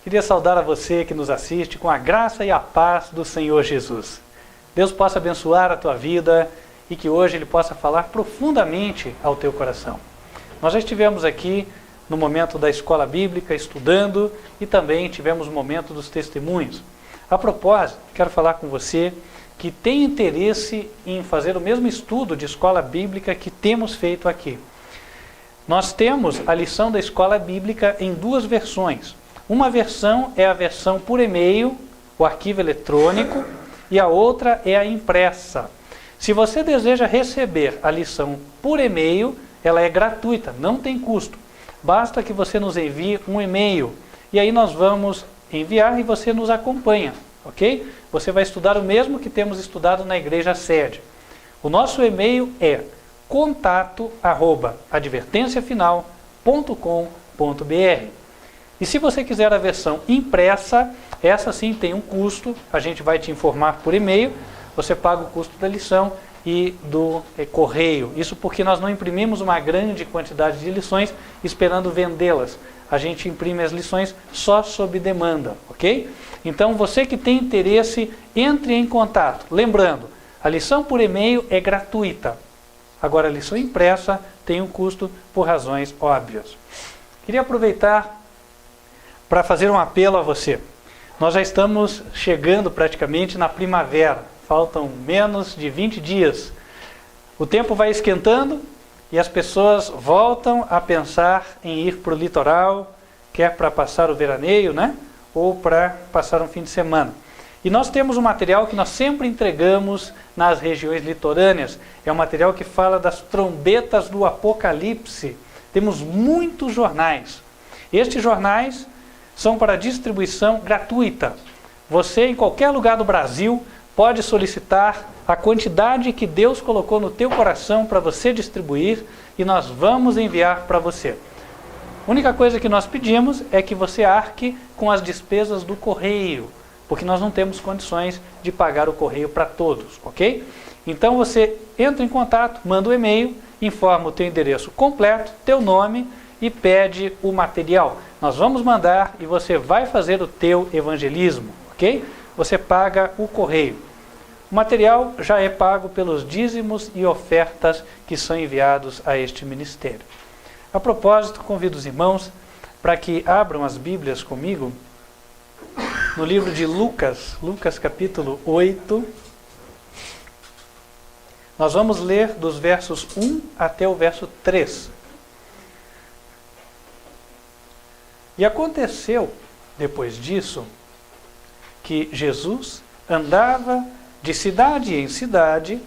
Queria saudar a você que nos assiste com a graça e a paz do Senhor Jesus. Deus possa abençoar a tua vida e que hoje Ele possa falar profundamente ao teu coração. Nós já estivemos aqui no momento da escola bíblica estudando e também tivemos o momento dos testemunhos. A propósito, quero falar com você que tem interesse em fazer o mesmo estudo de escola bíblica que temos feito aqui. Nós temos a lição da escola bíblica em duas versões. Uma versão é a versão por e-mail, o arquivo eletrônico, e a outra é a impressa. Se você deseja receber a lição por e-mail, ela é gratuita, não tem custo. Basta que você nos envie um e-mail e aí nós vamos enviar e você nos acompanha, ok? Você vai estudar o mesmo que temos estudado na igreja sede. O nosso e-mail é contato@advertenciafinal.com.br. E se você quiser a versão impressa, essa sim tem um custo, a gente vai te informar por e-mail, você paga o custo da lição e do correio. Isso porque nós não imprimimos uma grande quantidade de lições esperando vendê-las. A gente imprime as lições só sob demanda, ok? Então você que tem interesse, entre em contato. Lembrando, a lição por e-mail é gratuita. Agora a lição impressa tem um custo por razões óbvias. Queria aproveitar para fazer um apelo a você. Nós já estamos chegando praticamente na primavera. Faltam menos de 20 dias. O tempo vai esquentando e as pessoas voltam a pensar em ir para o litoral, quer para passar o veraneio, né? Ou para passar um fim de semana. E nós temos um material que nós sempre entregamos nas regiões litorâneas. É um material que fala das trombetas do Apocalipse. Temos muitos jornais. Estes jornais são para distribuição gratuita. Você, em qualquer lugar do Brasil, pode solicitar a quantidade que Deus colocou no teu coração para você distribuir e nós vamos enviar para você. A única coisa que nós pedimos é que você arque com as despesas do correio, porque nós não temos condições de pagar o correio para todos, ok? Então você entra em contato, manda um e-mail, informa o teu endereço completo, teu nome e pede o material. Nós vamos mandar e você vai fazer o teu evangelismo, ok? Você paga o correio. O material já é pago pelos dízimos e ofertas que são enviados a este ministério. A propósito, convido os irmãos para que abram as Bíblias comigo no livro de Lucas, Lucas capítulo 8. Nós vamos ler dos versos 1 até o verso 3. E aconteceu, depois disso, que Jesus andava de cidade em cidade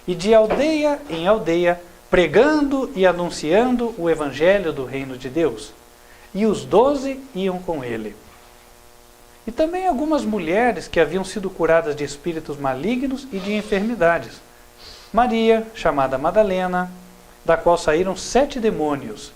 e de aldeia em aldeia, pregando e anunciando o evangelho do reino de Deus. E os 12 iam com ele. E também algumas mulheres que haviam sido curadas de espíritos malignos e de enfermidades. Maria, chamada Madalena, da qual saíram 7 demônios.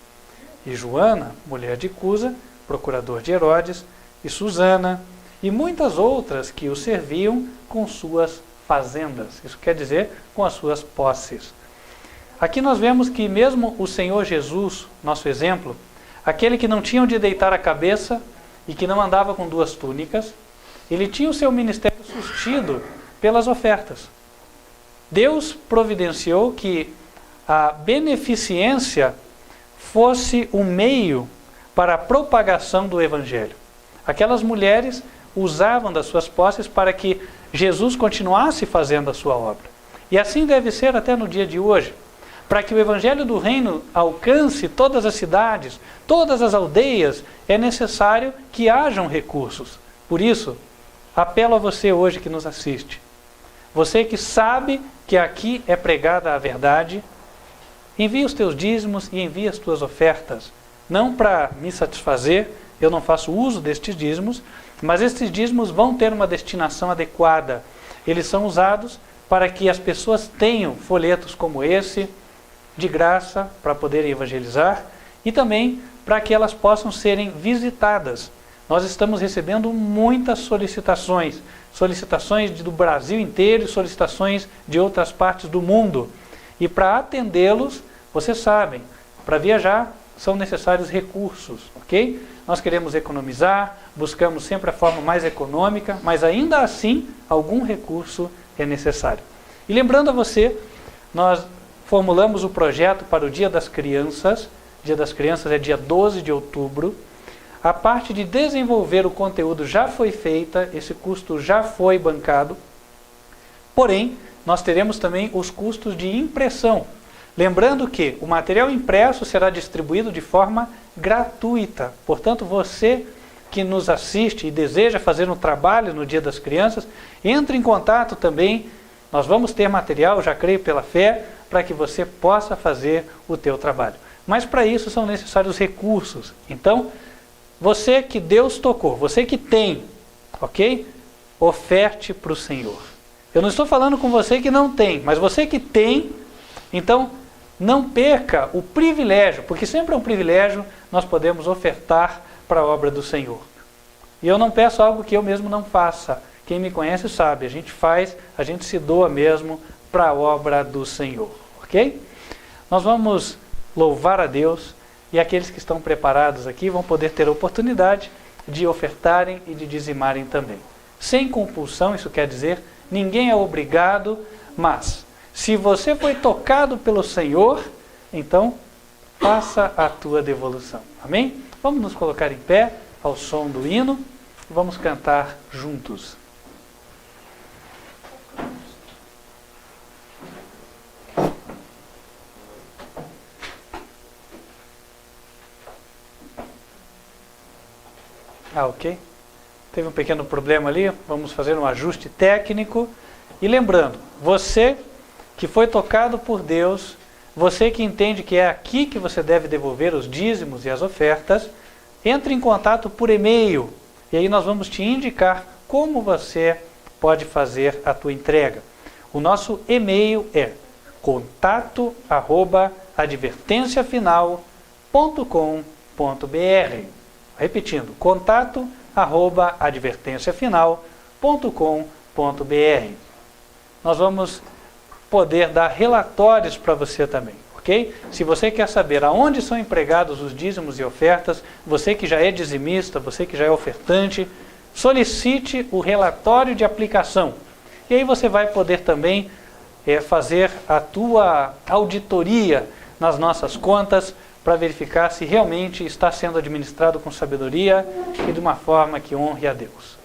E Joana, mulher de Cusa, procurador de Herodes, e Susana, e muitas outras que o serviam com suas fazendas. Isso quer dizer, com as suas posses. Aqui nós vemos que mesmo o Senhor Jesus, nosso exemplo, aquele que não tinha onde deitar a cabeça e que não andava com 2 túnicas, ele tinha o seu ministério sustido pelas ofertas. Deus providenciou que a beneficência fosse um meio para a propagação do evangelho. Aquelas mulheres usavam das suas posses para que Jesus continuasse fazendo a sua obra. E assim deve ser até no dia de hoje. Para que o evangelho do reino alcance todas as cidades, todas as aldeias, é necessário que hajam recursos. Por isso, apelo a você hoje que nos assiste. Você que sabe que aqui é pregada a verdade, envie os teus dízimos e envie as tuas ofertas. Não para me satisfazer, eu não faço uso destes dízimos, mas estes dízimos vão ter uma destinação adequada. Eles são usados para que as pessoas tenham folhetos como esse, de graça, para poderem evangelizar, e também para que elas possam serem visitadas. Nós estamos recebendo muitas solicitações do Brasil inteiro, solicitações de outras partes do mundo. E para atendê-los, vocês sabem, para viajar são necessários recursos, ok? Nós queremos economizar, buscamos sempre a forma mais econômica, mas ainda assim, algum recurso é necessário. E lembrando a você, nós formulamos o projeto para o Dia das Crianças. O Dia das Crianças é dia 12 de outubro. A parte de desenvolver o conteúdo já foi feita, esse custo já foi bancado. Porém, nós teremos também os custos de impressão. Lembrando que o material impresso será distribuído de forma gratuita. Portanto, você que nos assiste e deseja fazer um trabalho no Dia das Crianças, entre em contato também. Nós vamos ter material, já creio pela fé, para que você possa fazer o teu trabalho. Mas para isso são necessários recursos. Então, você que Deus tocou, você que tem, ok? Oferte para o Senhor. Eu não estou falando com você que não tem, mas você que tem, então não perca o privilégio, porque sempre é um privilégio nós podemos ofertar para a obra do Senhor. E eu não peço algo que eu mesmo não faça. Quem me conhece sabe, a gente faz, a gente se doa mesmo para a obra do Senhor, ok? Nós vamos louvar a Deus e aqueles que estão preparados aqui vão poder ter a oportunidade de ofertarem e de dizimarem também. Sem compulsão, isso quer dizer, ninguém é obrigado, mas se você foi tocado pelo Senhor, então faça a tua devolução. Amém? Vamos nos colocar em pé ao som do hino e vamos cantar juntos. Ok. Teve um pequeno problema ali, vamos fazer um ajuste técnico. E lembrando, você que foi tocado por Deus, você que entende que é aqui que você deve devolver os dízimos e as ofertas, entre em contato por e-mail. E aí nós vamos te indicar como você pode fazer a tua entrega. O nosso e-mail é contato@advertenciafinal.com.br. Repetindo, contato@advertenciafinal.com.br. Nós vamos poder dar relatórios para você também, ok? Se você quer saber aonde são empregados os dízimos e ofertas, você que já é dizimista, você que já é ofertante, solicite o relatório de aplicação. E aí você vai poder também fazer a tua auditoria nas nossas contas, para verificar se realmente está sendo administrado com sabedoria e de uma forma que honre a Deus.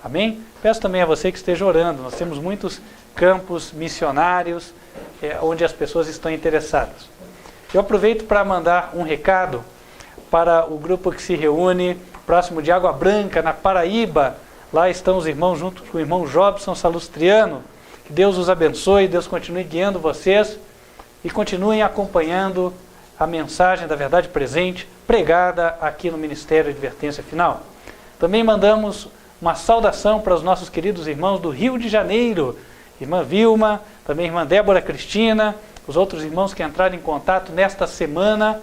Amém? Peço também a você que esteja orando. Nós temos muitos campos missionários onde as pessoas estão interessadas. Eu aproveito para mandar um recado para o grupo que se reúne próximo de Água Branca, na Paraíba. Lá estão os irmãos junto com o irmão Jobson Salustriano. Que Deus os abençoe, Deus continue guiando vocês e continuem acompanhando a mensagem da verdade presente, pregada aqui no Ministério de Advertência Final. Também mandamos uma saudação para os nossos queridos irmãos do Rio de Janeiro, irmã Vilma, também irmã Débora Cristina, os outros irmãos que entraram em contato nesta semana.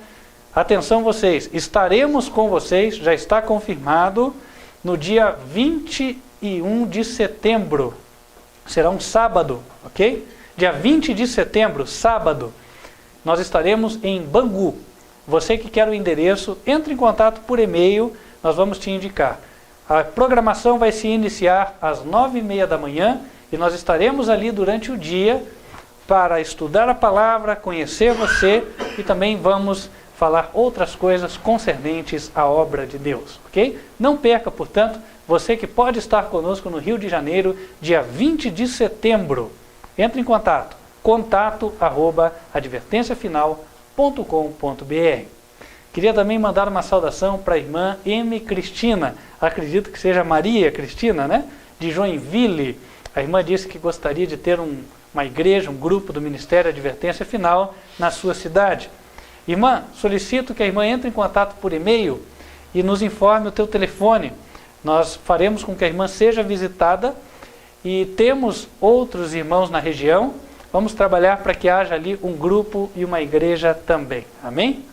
Atenção vocês, estaremos com vocês, já está confirmado, no dia 21 de setembro. Será um sábado, ok? Dia 20 de setembro, sábado. Nós estaremos em Bangu. Você que quer o endereço, entre em contato por e-mail, nós vamos te indicar. A programação vai se iniciar às 9h30 da manhã e nós estaremos ali durante o dia para estudar a palavra, conhecer você e também vamos falar outras coisas concernentes à obra de Deus, ok? Não perca, portanto, você que pode estar conosco no Rio de Janeiro, dia 20 de setembro. Entre em contato. contato@advertenciafinal.com.br. Queria também mandar uma saudação para a irmã M. Cristina, acredito que seja Maria Cristina, né? De Joinville. A irmã disse que gostaria de ter uma igreja, um grupo do Ministério Advertência Final na sua cidade. Irmã, solicito que a irmã entre em contato por e-mail e nos informe o teu telefone. Nós faremos com que a irmã seja visitada e temos outros irmãos na região. Vamos trabalhar para que haja ali um grupo e uma igreja também. Amém?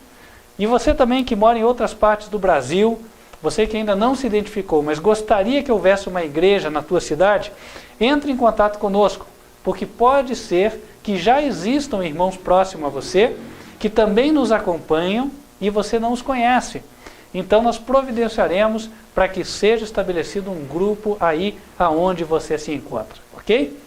E você também que mora em outras partes do Brasil, você que ainda não se identificou, mas gostaria que houvesse uma igreja na tua cidade, entre em contato conosco, porque pode ser que já existam irmãos próximos a você, que também nos acompanham, e você não os conhece. Então nós providenciaremos para que seja estabelecido um grupo aí aonde você se encontra, ok?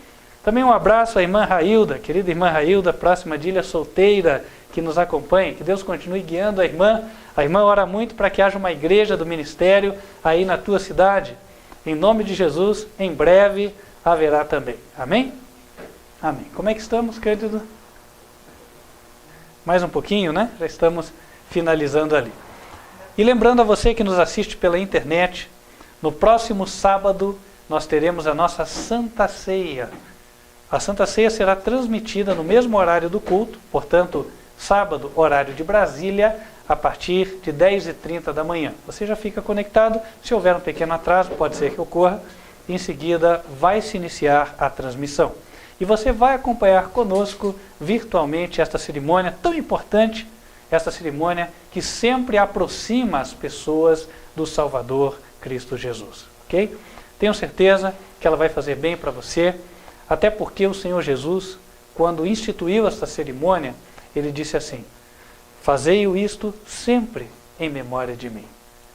Também um abraço à irmã Railda, querida irmã Railda, próxima de Ilha Solteira, que nos acompanha. Que Deus continue guiando a irmã. A irmã ora muito para que haja uma igreja do ministério aí na tua cidade. Em nome de Jesus, em breve haverá também. Amém? Amém. Como é que estamos, Cândido? Mais um pouquinho, né? Já estamos finalizando ali. E lembrando a você que nos assiste pela internet, no próximo sábado nós teremos a nossa Santa Ceia. A Santa Ceia será transmitida no mesmo horário do culto, portanto, sábado, horário de Brasília, a partir de 10h30 da manhã. Você já fica conectado, se houver um pequeno atraso, pode ser que ocorra, em seguida vai se iniciar a transmissão. E você vai acompanhar conosco virtualmente esta cerimônia tão importante, esta cerimônia que sempre aproxima as pessoas do Salvador Cristo Jesus, ok? Tenho certeza que ela vai fazer bem para você, até porque o Senhor Jesus, quando instituiu esta cerimônia, ele disse assim: fazei-o isto sempre em memória de mim.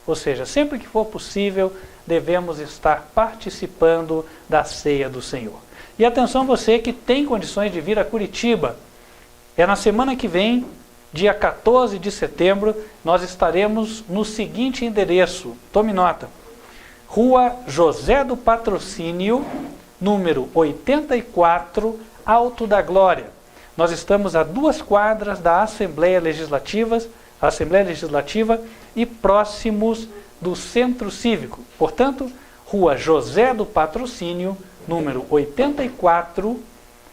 Ou seja, sempre que for possível, devemos estar participando da ceia do Senhor. E atenção você que tem condições de vir a Curitiba. É na semana que vem, dia 14 de setembro, nós estaremos no seguinte endereço. Tome nota. Rua José do Patrocínio, número 84, Alto da Glória. Nós estamos a 2 quadras da Assembleia Legislativa e próximos do Centro Cívico. Portanto, Rua José do Patrocínio, número 84.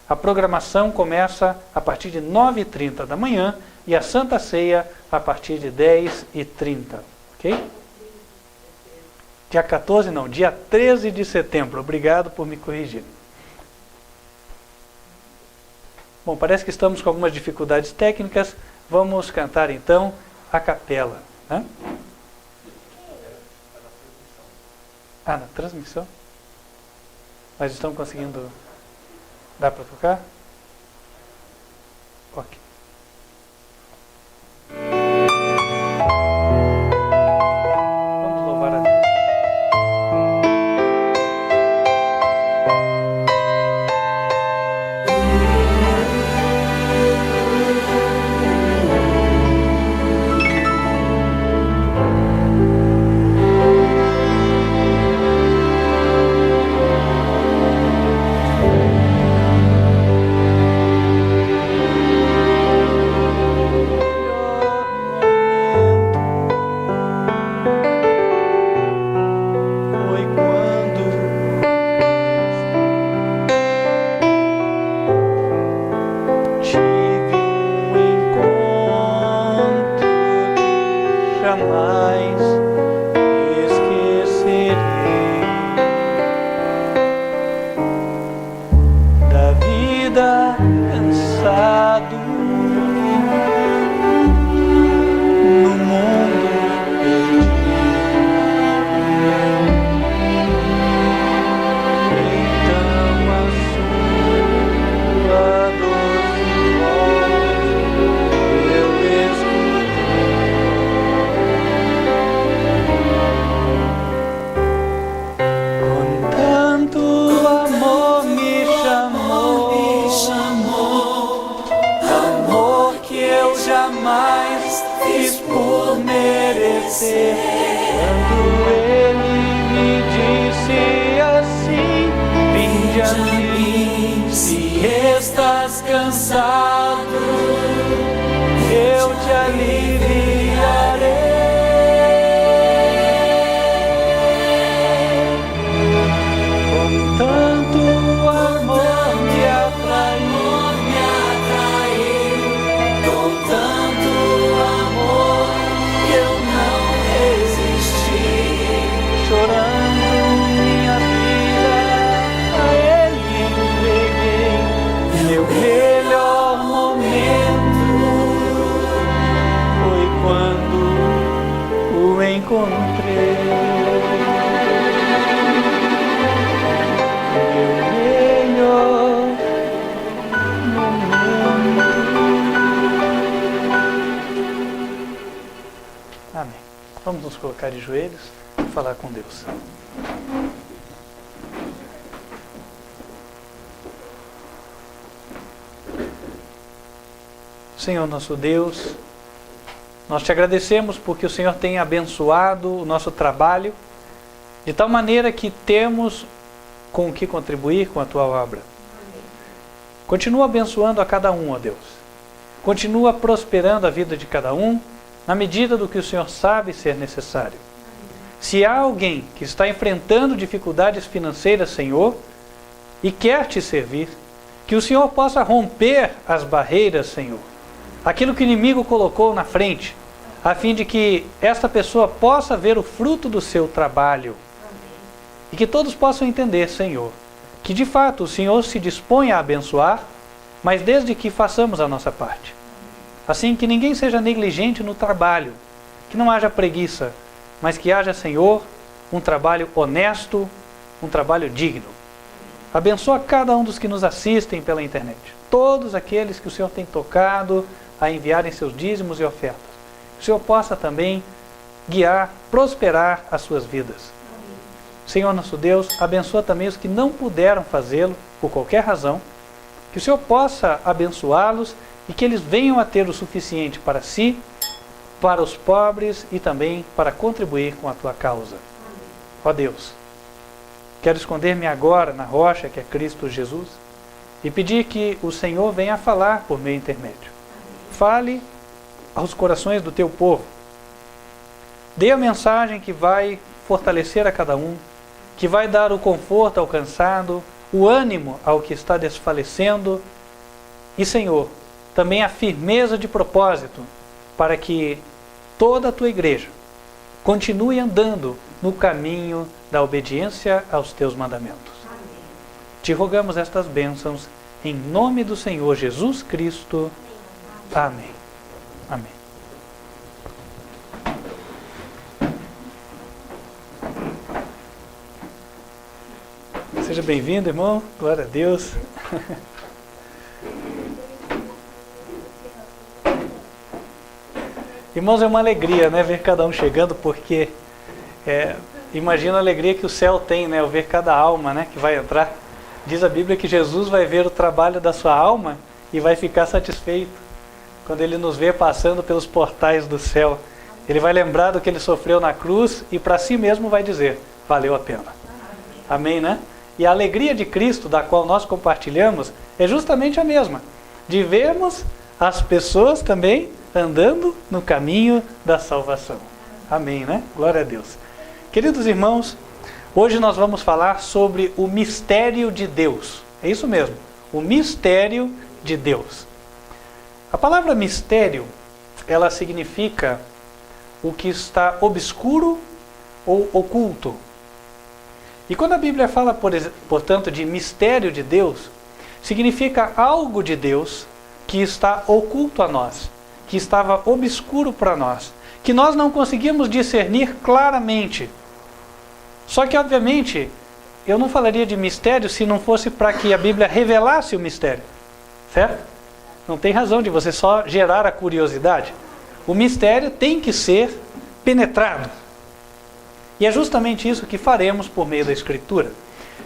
A programação começa a partir de 9h30 da manhã e a Santa Ceia a partir de 10h30. Ok? Dia 14 não, dia 13 de setembro. Obrigado por me corrigir. Bom, parece que estamos com algumas dificuldades técnicas. Vamos cantar então a capela, né? Ah, na transmissão? Mas estão conseguindo... Dá para tocar? Ok. Vamos louvar a Deus. Com tanto amor eu não resisti. Vamos nos colocar de joelhos e falar com Deus. Senhor nosso Deus, nós te agradecemos porque o Senhor tem abençoado o nosso trabalho de tal maneira que temos com o que contribuir com a tua obra. Continua abençoando a cada um, ó Deus. Continua prosperando a vida de cada um na medida do que o Senhor sabe ser necessário. Se há alguém que está enfrentando dificuldades financeiras, Senhor, e quer te servir, que o Senhor possa romper as barreiras, Senhor, aquilo que o inimigo colocou na frente, a fim de que esta pessoa possa ver o fruto do seu trabalho. E que todos possam entender, Senhor, que de fato o Senhor se dispõe a abençoar, mas desde que façamos a nossa parte. Assim que ninguém seja negligente no trabalho, que não haja preguiça, mas que haja, Senhor, um trabalho honesto, um trabalho digno. Abençoa cada um dos que nos assistem pela internet, todos aqueles que o Senhor tem tocado a enviarem seus dízimos e ofertas. Que o Senhor possa também guiar, prosperar as suas vidas. Senhor nosso Deus, abençoa também os que não puderam fazê-lo por qualquer razão, que o Senhor possa abençoá-los e que eles venham a ter o suficiente para si, para os pobres e também para contribuir com a tua causa. Ó Deus, quero esconder-me agora na rocha que é Cristo Jesus e pedir que o Senhor venha a falar por meio intermédio. Fale aos corações do teu povo. Dê a mensagem que vai fortalecer a cada um, que vai dar o conforto ao cansado, o ânimo ao que está desfalecendo e, Senhor, também a firmeza de propósito para que toda a tua igreja continue andando no caminho da obediência aos teus mandamentos. Amém. Te rogamos estas bênçãos em nome do Senhor Jesus Cristo. Amém. Amém. Seja bem-vindo, irmão. Glória a Deus. Irmãos, é uma alegria, né, ver cada um chegando, porque imagina a alegria que o céu tem, né, ao ver cada alma, né, que vai entrar. Diz a Bíblia que Jesus vai ver o trabalho da sua alma e vai ficar satisfeito. Quando ele nos vê passando pelos portais do céu, ele vai lembrar do que ele sofreu na cruz e para si mesmo vai dizer, valeu a pena. Amém, né? E a alegria de Cristo, da qual nós compartilhamos, é justamente a mesma, de vermos as pessoas também andando no caminho da salvação. Amém, né? Glória a Deus. Queridos irmãos, hoje nós vamos falar sobre o mistério de Deus. É isso mesmo, o mistério de Deus. A palavra mistério, ela significa o que está obscuro ou oculto. E quando a Bíblia fala, portanto, de mistério de Deus, significa algo de Deus que está oculto a nós, que estava obscuro para nós, que nós não conseguimos discernir claramente. Só que, obviamente, eu não falaria de mistério se não fosse para que a Bíblia revelasse o mistério, certo? Não tem razão de você só gerar a curiosidade. O mistério tem que ser penetrado. E é justamente isso que faremos por meio da Escritura.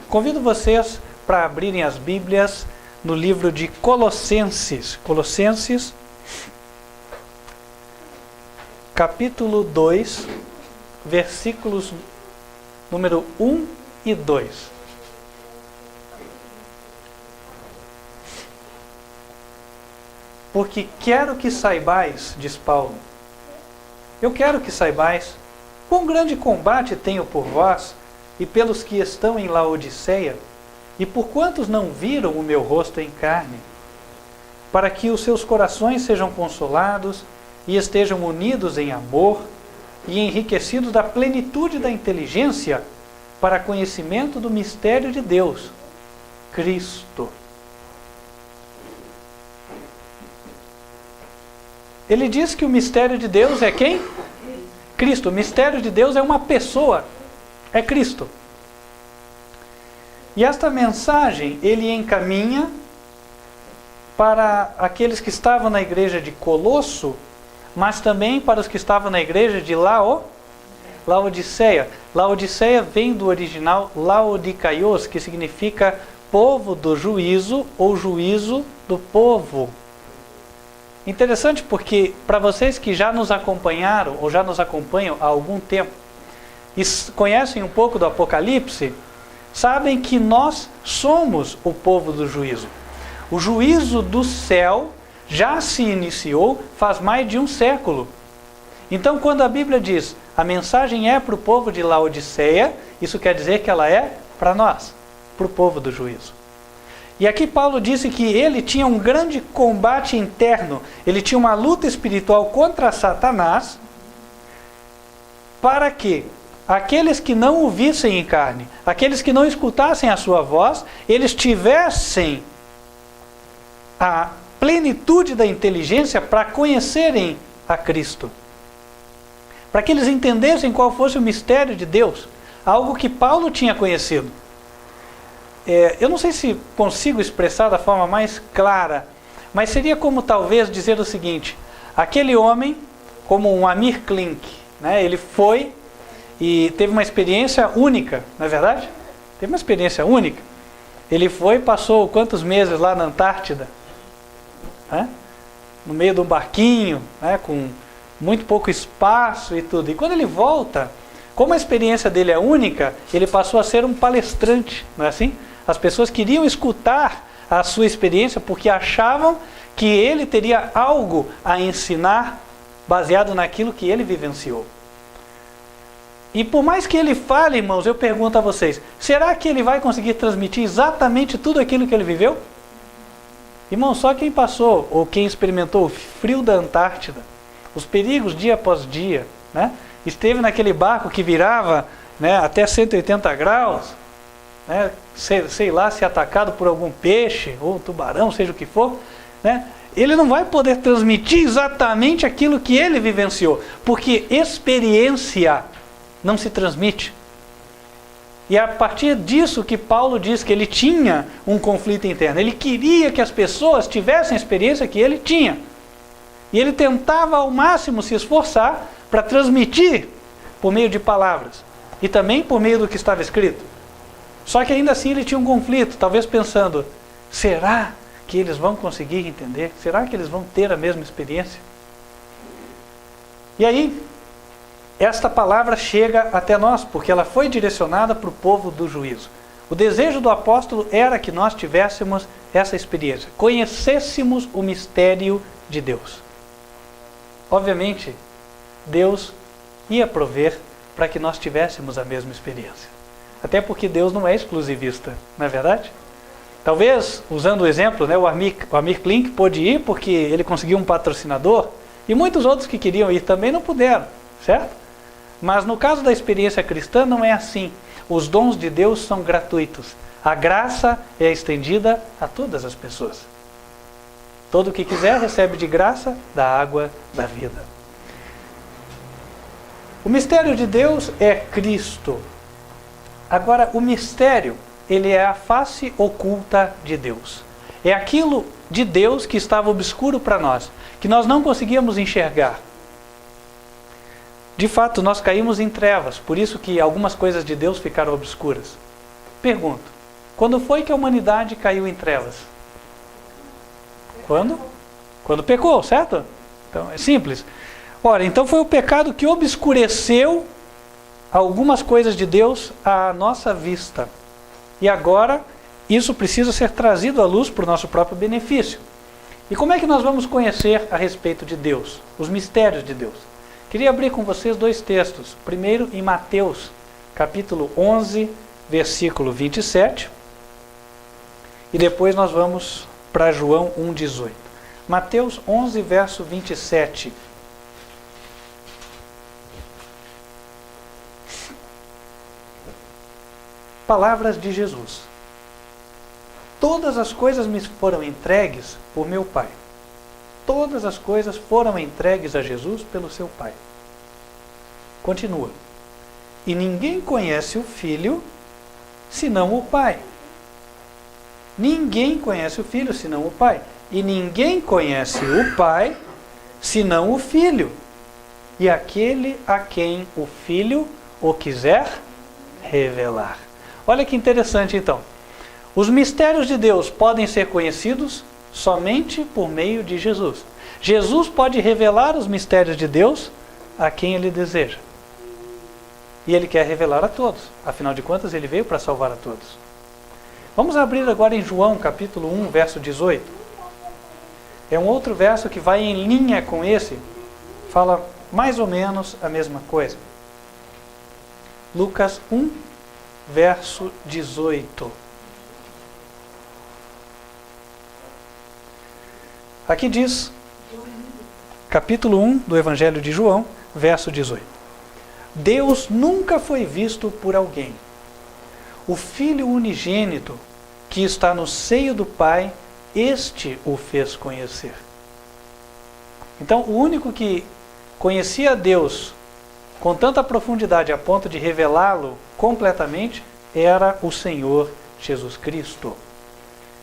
Convido vocês para abrirem as Bíblias no livro de Colossenses. Colossenses, capítulo 2, versículos número 1 e 2. Porque quero que saibais, diz Paulo, eu quero que saibais, quão grande combate tenho por vós e pelos que estão em Laodiceia, e por quantos não viram o meu rosto em carne, para que os seus corações sejam consolados e estejam unidos em amor e enriquecidos da plenitude da inteligência para conhecimento do mistério de Deus, Cristo. Ele diz que o mistério de Deus é quem? Cristo. O mistério de Deus é uma pessoa, é Cristo. E esta mensagem ele encaminha para aqueles que estavam na igreja de Colosso, mas também para os que estavam na igreja de Laodiceia. Porque quero que saibais, diz Paulo, eu quero que saibais quão grande combate tenho por vós e pelos que estão em Laodiceia, e por quantos não viram o meu rosto em carne, para que os seus corações sejam consolados e estejam unidos em amor e enriquecidos da plenitude da inteligência para conhecimento do mistério de Deus, Cristo. E esta mensagem ele encaminha para aqueles que estavam na igreja de Laodiceia. Laodiceia vem do original Laodicaios, que significa povo do juízo ou juízo do povo. Interessante porque, para vocês que já nos acompanharam ou já nos acompanham há algum tempo e conhecem um pouco do Apocalipse, sabem que nós somos o povo do juízo. O juízo do céu já se iniciou faz mais de um século. Então, quando a Bíblia diz a mensagem é para o povo de Laodiceia, isso quer dizer que ela é para nós, para o povo do juízo. E aqui Paulo disse que ele tinha um grande combate interno, ele tinha uma luta espiritual contra Satanás, para que aqueles que não o vissem em carne, aqueles que não escutassem a sua voz, eles tivessem a plenitude da inteligência para conhecerem a Cristo. Para que eles entendessem qual fosse o mistério de Deus, algo que Paulo tinha conhecido. Eu não sei se consigo expressar da forma mais clara, mas seria como talvez dizer o seguinte: aquele homem, como um Amir Klink, né, ele foi e teve uma experiência única, não é verdade? Teve uma experiência única. Ele foi e passou quantos meses lá na Antártida? No meio de um barquinho, né, com muito pouco espaço e tudo. E quando ele volta, como a experiência dele é única, ele passou a ser um palestrante, não é assim? As pessoas queriam escutar a sua experiência porque achavam que ele teria algo a ensinar baseado naquilo que ele vivenciou. E por mais que ele fale, irmãos, eu pergunto a vocês, será que ele vai conseguir transmitir exatamente tudo aquilo que ele viveu? Irmão, só quem passou ou quem experimentou o frio da Antártida, os perigos dia após dia, né? Esteve naquele barco que virava, né, até 180 graus, né, sei lá, se atacado por algum peixe ou tubarão, seja o que for, né, ele não vai poder transmitir exatamente aquilo que ele vivenciou, porque experiência não se transmite. E é a partir disso que Paulo diz que ele tinha um conflito interno. Ele queria que as pessoas tivessem a experiência que ele tinha. E ele tentava ao máximo se esforçar para transmitir por meio de palavras. E também por meio do que estava escrito. Só que ainda assim ele tinha um conflito, talvez pensando, será que eles vão conseguir entender? Será que eles vão ter a mesma experiência? E aí, esta palavra chega até nós, porque ela foi direcionada para o povo do juízo. O desejo do apóstolo era que nós tivéssemos essa experiência, conhecêssemos o mistério de Deus. Obviamente, Deus ia prover para que nós tivéssemos a mesma experiência. Até porque Deus não é exclusivista, não é verdade? Talvez, usando o exemplo, né, o Amir Klink pôde ir porque ele conseguiu um patrocinador, e muitos outros que queriam ir também não puderam, certo? Mas no caso da experiência cristã não é assim. Os dons de Deus são gratuitos. A graça é estendida a todas as pessoas. Todo o que quiser recebe de graça da água da vida. O mistério de Deus é Cristo. Agora, o mistério, ele é a face oculta de Deus. É aquilo de Deus que estava obscuro para nós, que nós não conseguíamos enxergar. De fato, nós caímos em trevas, por isso que algumas coisas de Deus ficaram obscuras. Pergunto, quando foi que a humanidade caiu em trevas? Quando? Quando pecou, certo? Então, é simples. Ora, então foi o pecado que obscureceu algumas coisas de Deus à nossa vista. E agora, isso precisa ser trazido à luz para o nosso próprio benefício. E como é que nós vamos conhecer a respeito de Deus? Os mistérios de Deus. Queria abrir com vocês dois textos. Primeiro, em Mateus, capítulo 11, versículo 27. E depois nós vamos para João 1,18. Mateus 11, verso 27. Palavras de Jesus. Todas as coisas me foram entregues por meu Pai. Todas as coisas foram entregues a Jesus pelo seu Pai. Continua. E ninguém conhece o Filho, senão o Pai. Ninguém conhece o Filho, senão o Pai. E ninguém conhece o Pai, senão o Filho. e aquele a quem o Filho o quiser revelar. Olha que interessante então. Os mistérios de Deus podem ser conhecidos somente por meio de Jesus. Jesus pode revelar os mistérios de Deus a quem Ele deseja. E Ele quer revelar a todos. Afinal de contas, Ele veio para salvar a todos. Vamos abrir agora em João, capítulo 1, verso 18. É um outro verso que vai em linha com esse. Fala mais ou menos a mesma coisa. Lucas 1, verso 18. Aqui diz, capítulo 1 do Evangelho de João, verso 18. Deus nunca foi visto por alguém. O Filho unigênito que está no seio do Pai, este o fez conhecer. Então, o único que conhecia Deus com tanta profundidade a ponto de revelá-lo completamente era o Senhor Jesus Cristo.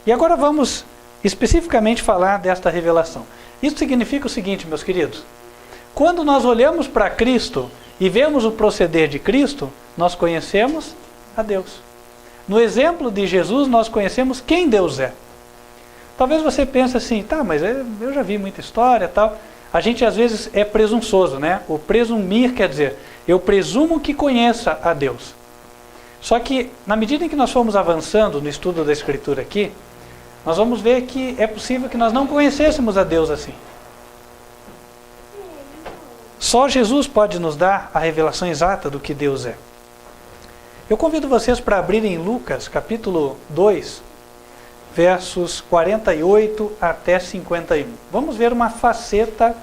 E agora vamos especificamente falar desta revelação. Isso significa o seguinte, meus queridos. Quando nós olhamos para Cristo e vemos o proceder de Cristo, nós conhecemos a Deus. No exemplo de Jesus, nós conhecemos quem Deus é. Talvez você pense assim, tá, mas eu já vi muita história e tal. A gente às vezes é presunçoso, né? O presumir quer dizer, eu presumo que conheça a Deus. Só que, na medida em que nós formos avançando no estudo da Escritura aqui, nós vamos ver que é possível que nós não conhecêssemos a Deus assim. Só Jesus pode nos dar a revelação exata do que Deus é. Eu convido vocês para abrirem Lucas, capítulo 2, versos 48 até 51. Vamos ver uma faceta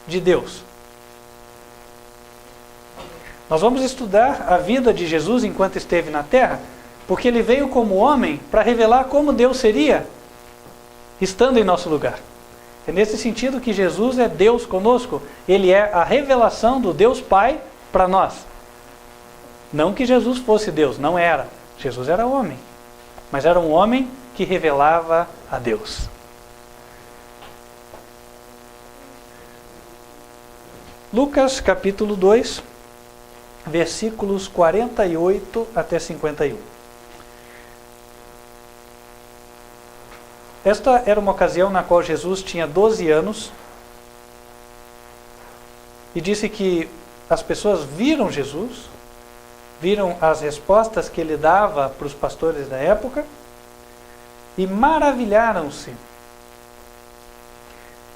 de Deus. Nós vamos estudar a vida de Jesus enquanto esteve na terra, porque ele veio como homem para revelar como Deus seria estando em nosso lugar. É nesse sentido que Jesus é Deus conosco. Ele é a revelação do Deus Pai para nós. Não que Jesus fosse Deus, não era. Jesus era homem, mas era um homem que revelava a Deus. Lucas capítulo 2, versículos 48 até 51. Esta era uma ocasião na qual Jesus tinha 12 anos e disse que as pessoas viram Jesus, viram as respostas que ele dava para os pastores da época e maravilharam-se.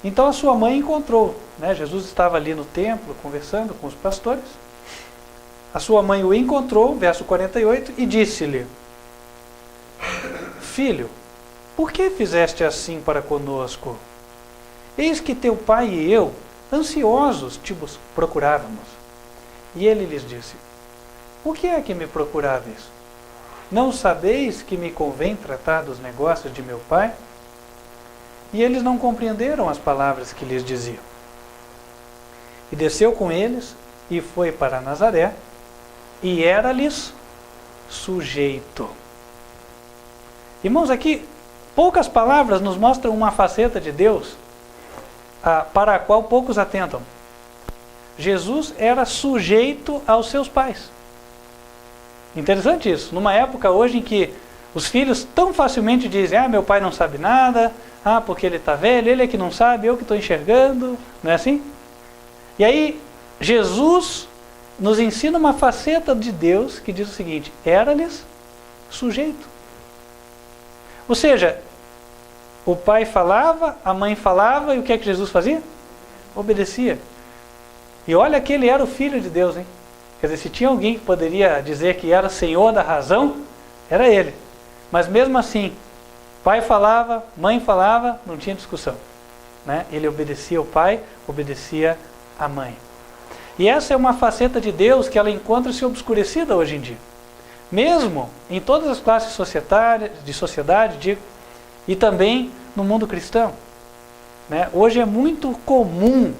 Então a sua mãe encontrou, né? Jesus estava ali no templo conversando com os pastores. A sua mãe o encontrou, verso 48, e disse-lhe: Filho, por que fizeste assim para conosco? Eis que teu pai e eu, ansiosos, te procurávamos. E ele lhes disse: Por que é que me procuráveis? Não sabeis que me convém tratar dos negócios de meu pai? E eles não compreenderam as palavras que lhes diziam. E desceu com eles e foi para Nazaré, e era-lhes sujeito. Irmãos, aqui poucas palavras nos mostram uma faceta de Deus para a qual poucos atentam. Jesus era sujeito aos seus pais. Interessante isso. Numa época hoje em que os filhos tão facilmente dizem: meu pai não sabe nada, porque ele está velho, ele é que não sabe, eu que estou enxergando, não é assim? E aí Jesus nos ensina uma faceta de Deus que diz o seguinte: era-lhes sujeito. Ou seja, o pai falava, a mãe falava, e o que é que Jesus fazia? Obedecia. E olha que ele era o Filho de Deus, hein? Quer dizer, se tinha alguém que poderia dizer que era Senhor da razão, era ele. Mas mesmo assim, pai falava, mãe falava, não tinha discussão, né? Ele obedecia ao pai, obedecia à mãe. E essa é uma faceta de Deus que ela encontra-se obscurecida hoje em dia. Mesmo em todas as classes de sociedade, e também no mundo cristão, né? Hoje é muito comum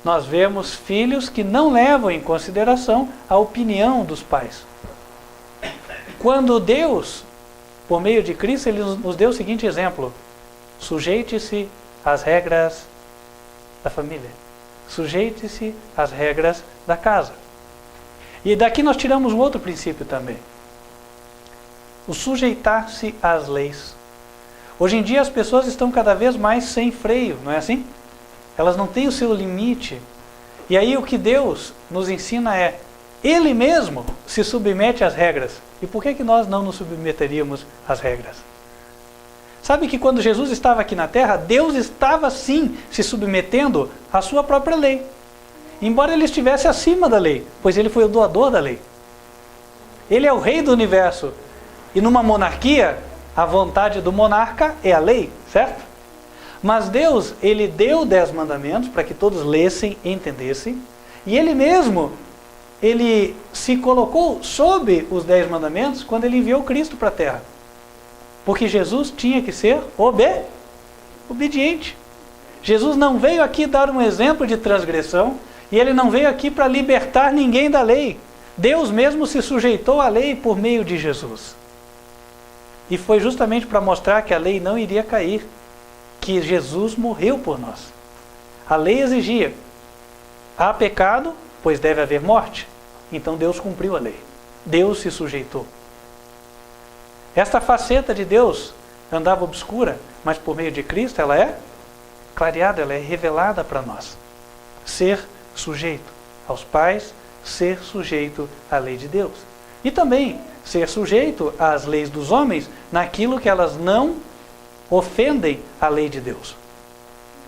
nós vemos filhos que não levam em consideração a opinião dos pais. Quando Deus, por meio de Cristo, Ele nos deu o seguinte exemplo: sujeite-se às regras da família. sujeite-se às regras da casa. E daqui nós tiramos um outro princípio também. O sujeitar-se às leis. Hoje em dia as pessoas estão cada vez mais sem freio, não é assim? Elas não têm o seu limite. E aí o que Deus nos ensina é, Ele mesmo se submete às regras. E por que nós não nos submeteríamos às regras? Sabe que quando Jesus estava aqui na terra, Deus estava sim se submetendo à sua própria lei. Embora Ele estivesse acima da lei, pois Ele foi o doador da lei. Ele é o rei do universo. E numa monarquia, a vontade do monarca é a lei, certo? Mas Deus, Ele deu 10 mandamentos para que todos lessem e entendessem. E Ele mesmo, Ele se colocou sob os 10 mandamentos quando Ele enviou Cristo para a terra. Porque Jesus tinha que ser obediente. Jesus não veio aqui dar um exemplo de transgressão, e Ele não veio aqui para libertar ninguém da lei. Deus mesmo se sujeitou à lei por meio de Jesus. E foi justamente para mostrar que a lei não iria cair, que Jesus morreu por nós. A lei exigia, há pecado, pois deve haver morte. Então Deus cumpriu a lei. Deus se sujeitou. Esta faceta de Deus andava obscura, mas por meio de Cristo ela é clareada, ela é revelada para nós. Ser sujeito aos pais, ser sujeito à lei de Deus. E também ser sujeito às leis dos homens naquilo que elas não ofendem a lei de Deus.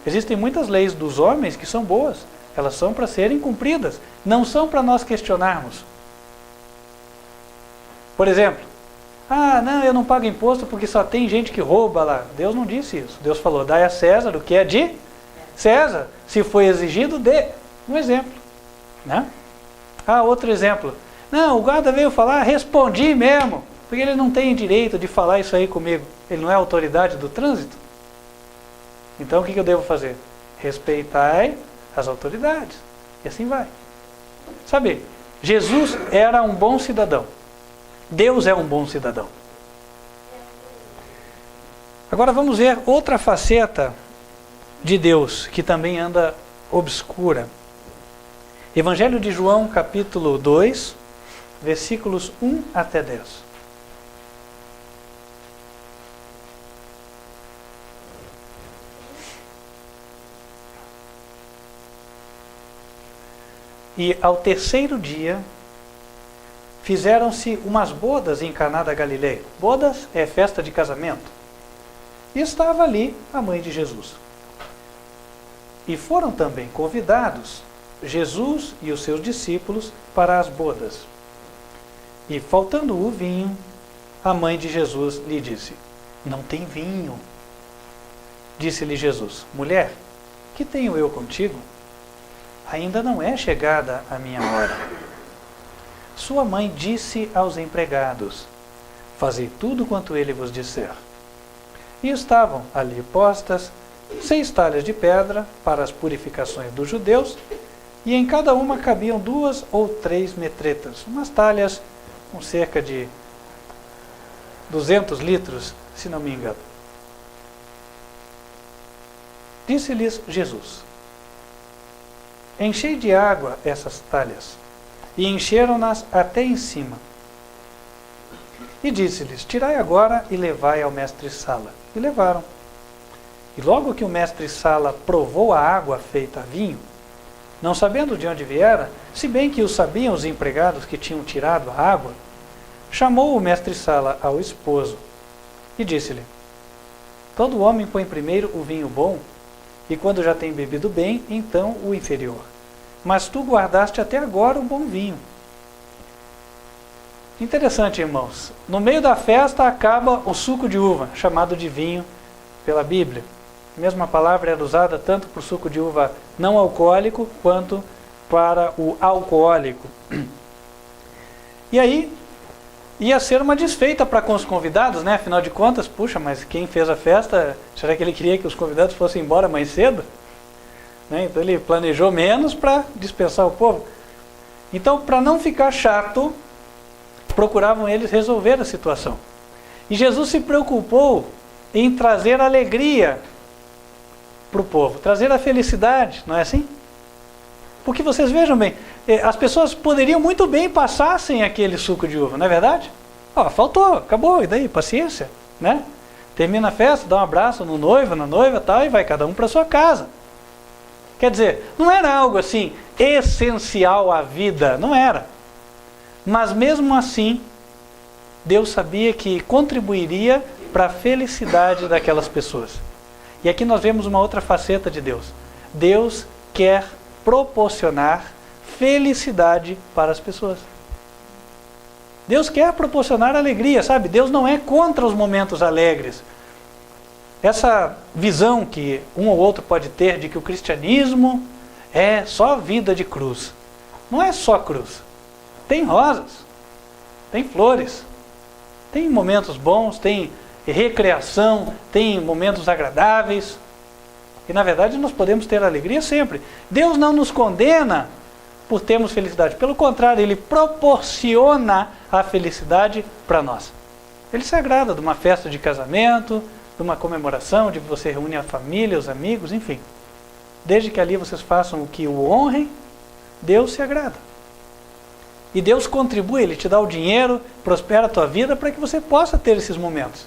Existem muitas leis dos homens que são boas, elas são para serem cumpridas, não são para nós questionarmos. Por exemplo, não, eu não pago imposto porque só tem gente que rouba lá. Deus não disse isso. Deus falou, dai a César o que é de César. Se foi exigido, dê. Um exemplo. Né? Outro exemplo. Não, o guarda veio falar, respondi mesmo, porque ele não tem direito de falar isso aí comigo. Ele não é autoridade do trânsito. Então o que eu devo fazer? Respeitai as autoridades. E assim vai. Sabe, Jesus era um bom cidadão. Deus é um bom cidadão. Agora vamos ver outra faceta de Deus que também anda obscura. Evangelho de João, capítulo 2, versículos 1 até 10. E ao terceiro dia, fizeram-se umas bodas em Caná da Galileia. Bodas é festa de casamento. E estava ali a mãe de Jesus. E foram também convidados Jesus e os seus discípulos para as bodas. E faltando o vinho, a mãe de Jesus lhe disse, não tem vinho. Disse-lhe Jesus, mulher, que tenho eu contigo? Ainda não é chegada a minha hora. Sua mãe disse aos empregados, fazei tudo quanto ele vos disser. E estavam ali postas 6 talhas de pedra para as purificações dos judeus, e em cada uma cabiam 2 ou 3 metretas, umas talhas com cerca de 200 litros, se não me engano. Disse-lhes Jesus, enchei de água essas talhas, e encheram-nas até em cima. E disse-lhes, tirai agora e levai ao mestre-sala. E levaram. E logo que o mestre-sala provou a água feita vinho, não sabendo de onde viera, se bem que o sabiam os empregados que tinham tirado a água, chamou o mestre-sala ao esposo e disse-lhe, todo homem põe primeiro o vinho bom, e quando já tem bebido bem, então o inferior. Mas tu guardaste até agora o bom vinho. Interessante, irmãos. No meio da festa acaba o suco de uva, chamado de vinho pela Bíblia. A mesma palavra era usada tanto para o suco de uva não alcoólico, quanto para o alcoólico. E aí, ia ser uma desfeita para com os convidados, né? Afinal de contas, puxa, mas quem fez a festa, será que ele queria que os convidados fossem embora mais cedo? Né? Então ele planejou menos para dispensar o povo. Então, para não ficar chato, procuravam eles resolver a situação. E Jesus se preocupou em trazer alegria para o povo, trazer a felicidade, não é assim? Porque vocês vejam bem, as pessoas poderiam muito bem passar sem aquele suco de uva, não é verdade? Ó, faltou, acabou, e daí? Paciência, né? Termina a festa, dá um abraço no noivo, na noiva, tal, e vai cada um para sua casa. Quer dizer, não era algo assim essencial à vida, não era. Mas mesmo assim, Deus sabia que contribuiria para a felicidade daquelas pessoas. E aqui nós vemos uma outra faceta de Deus. Deus quer proporcionar felicidade para as pessoas. Deus quer proporcionar alegria, sabe? Deus não é contra os momentos alegres. Essa visão que um ou outro pode ter de que o cristianismo é só vida de cruz. Não é só cruz. Tem rosas, tem flores, tem momentos bons, tem recreação, tem momentos agradáveis. E na verdade nós podemos ter alegria sempre. Deus não nos condena por termos felicidade. Pelo contrário, Ele proporciona a felicidade para nós. Ele se agrada de uma festa de casamento, de uma comemoração, de que você reúne a família, os amigos, enfim. Desde que ali vocês façam o que o honrem, Deus se agrada. E Deus contribui, Ele te dá o dinheiro, prospera a tua vida para que você possa ter esses momentos.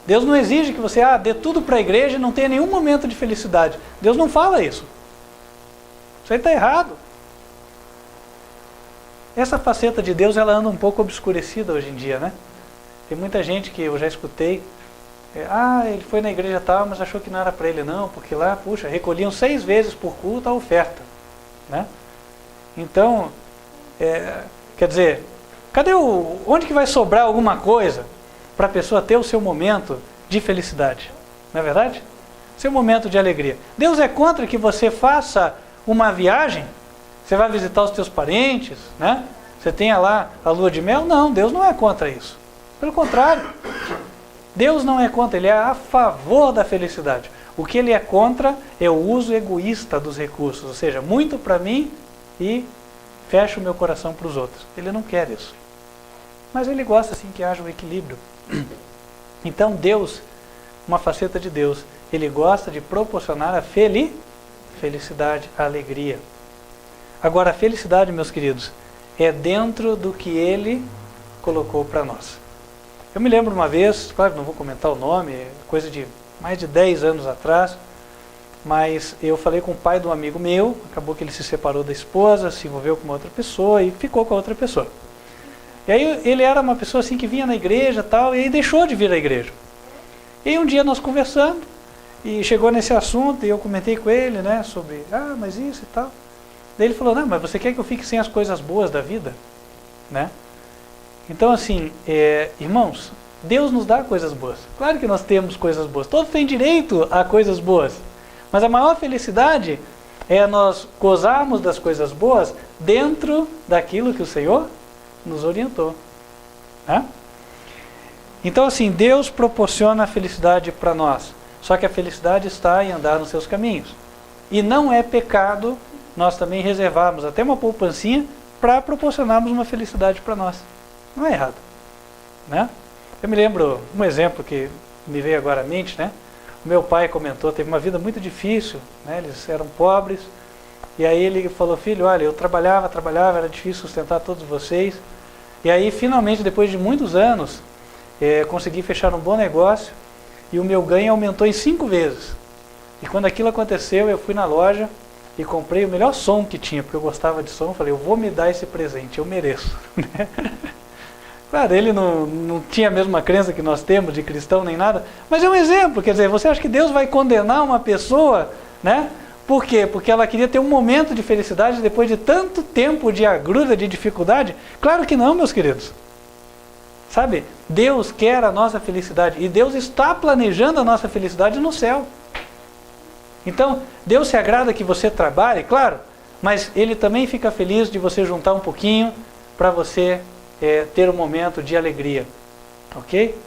Deus não exige que você dê tudo para a igreja e não tenha nenhum momento de felicidade. Deus não fala isso. Isso aí está errado. Essa faceta de Deus, ela anda um pouco obscurecida hoje em dia, né? Tem muita gente que eu já escutei, ele foi na igreja tal, mas achou que não era para ele não, porque lá, puxa, recolhiam 6 vezes por culto a oferta, né? Então, quer dizer, onde que vai sobrar alguma coisa para a pessoa ter o seu momento de felicidade? Não é verdade? Seu momento de alegria. Deus é contra que você faça uma viagem, você vai visitar os teus parentes, né? Você tenha lá a lua de mel? Não, Deus não é contra isso. Pelo contrário, Deus não é contra, Ele é a favor da felicidade. O que Ele é contra é o uso egoísta dos recursos, ou seja, muito para mim e fecho o meu coração para os outros. Ele não quer isso. Mas Ele gosta sim que haja um equilíbrio. Então Deus, uma faceta de Deus, Ele gosta de proporcionar a felicidade, a alegria. Agora, a felicidade, meus queridos, é dentro do que Ele colocou para nós. Eu me lembro uma vez, claro, não vou comentar o nome, é coisa de mais de 10 anos atrás, mas eu falei com o pai de um amigo meu, acabou que ele se separou da esposa, se envolveu com uma outra pessoa e ficou com a outra pessoa. E aí ele era uma pessoa assim que vinha na igreja e tal, e aí deixou de vir à igreja. E aí um dia nós conversando, e chegou nesse assunto, e eu comentei com ele, né, sobre, mas isso e tal. Daí ele falou, não, mas você quer que eu fique sem as coisas boas da vida? Né? Então assim, irmãos, Deus nos dá coisas boas. Claro que nós temos coisas boas, todos têm direito a coisas boas. Mas a maior felicidade é nós gozarmos das coisas boas dentro daquilo que o Senhor nos orientou. Né? Então assim, Deus proporciona a felicidade para nós. Só que a felicidade está em andar nos seus caminhos. E não é pecado nós também reservarmos até uma poupancinha para proporcionarmos uma felicidade para nós. Não é errado. Né? Eu me lembro, um exemplo que me veio agora à mente, né? O meu pai comentou, teve uma vida muito difícil, né? Eles eram pobres, e aí ele falou, filho, olha, eu trabalhava, era difícil sustentar todos vocês, e aí finalmente, depois de muitos anos, consegui fechar um bom negócio, e o meu ganho aumentou em 5 vezes. E quando aquilo aconteceu, eu fui na loja e comprei o melhor som que tinha, porque eu gostava de som, falei, eu vou me dar esse presente, eu mereço. Claro, ele não tinha a mesma crença que nós temos de cristão nem nada, mas é um exemplo, quer dizer, você acha que Deus vai condenar uma pessoa, né? Por quê? Porque ela queria ter um momento de felicidade depois de tanto tempo de agruda, de dificuldade? Claro que não, meus queridos. Sabe, Deus quer a nossa felicidade e Deus está planejando a nossa felicidade no céu. Então, Deus se agrada que você trabalhe, claro, mas Ele também fica feliz de você juntar um pouquinho para você ter um momento de alegria. Ok?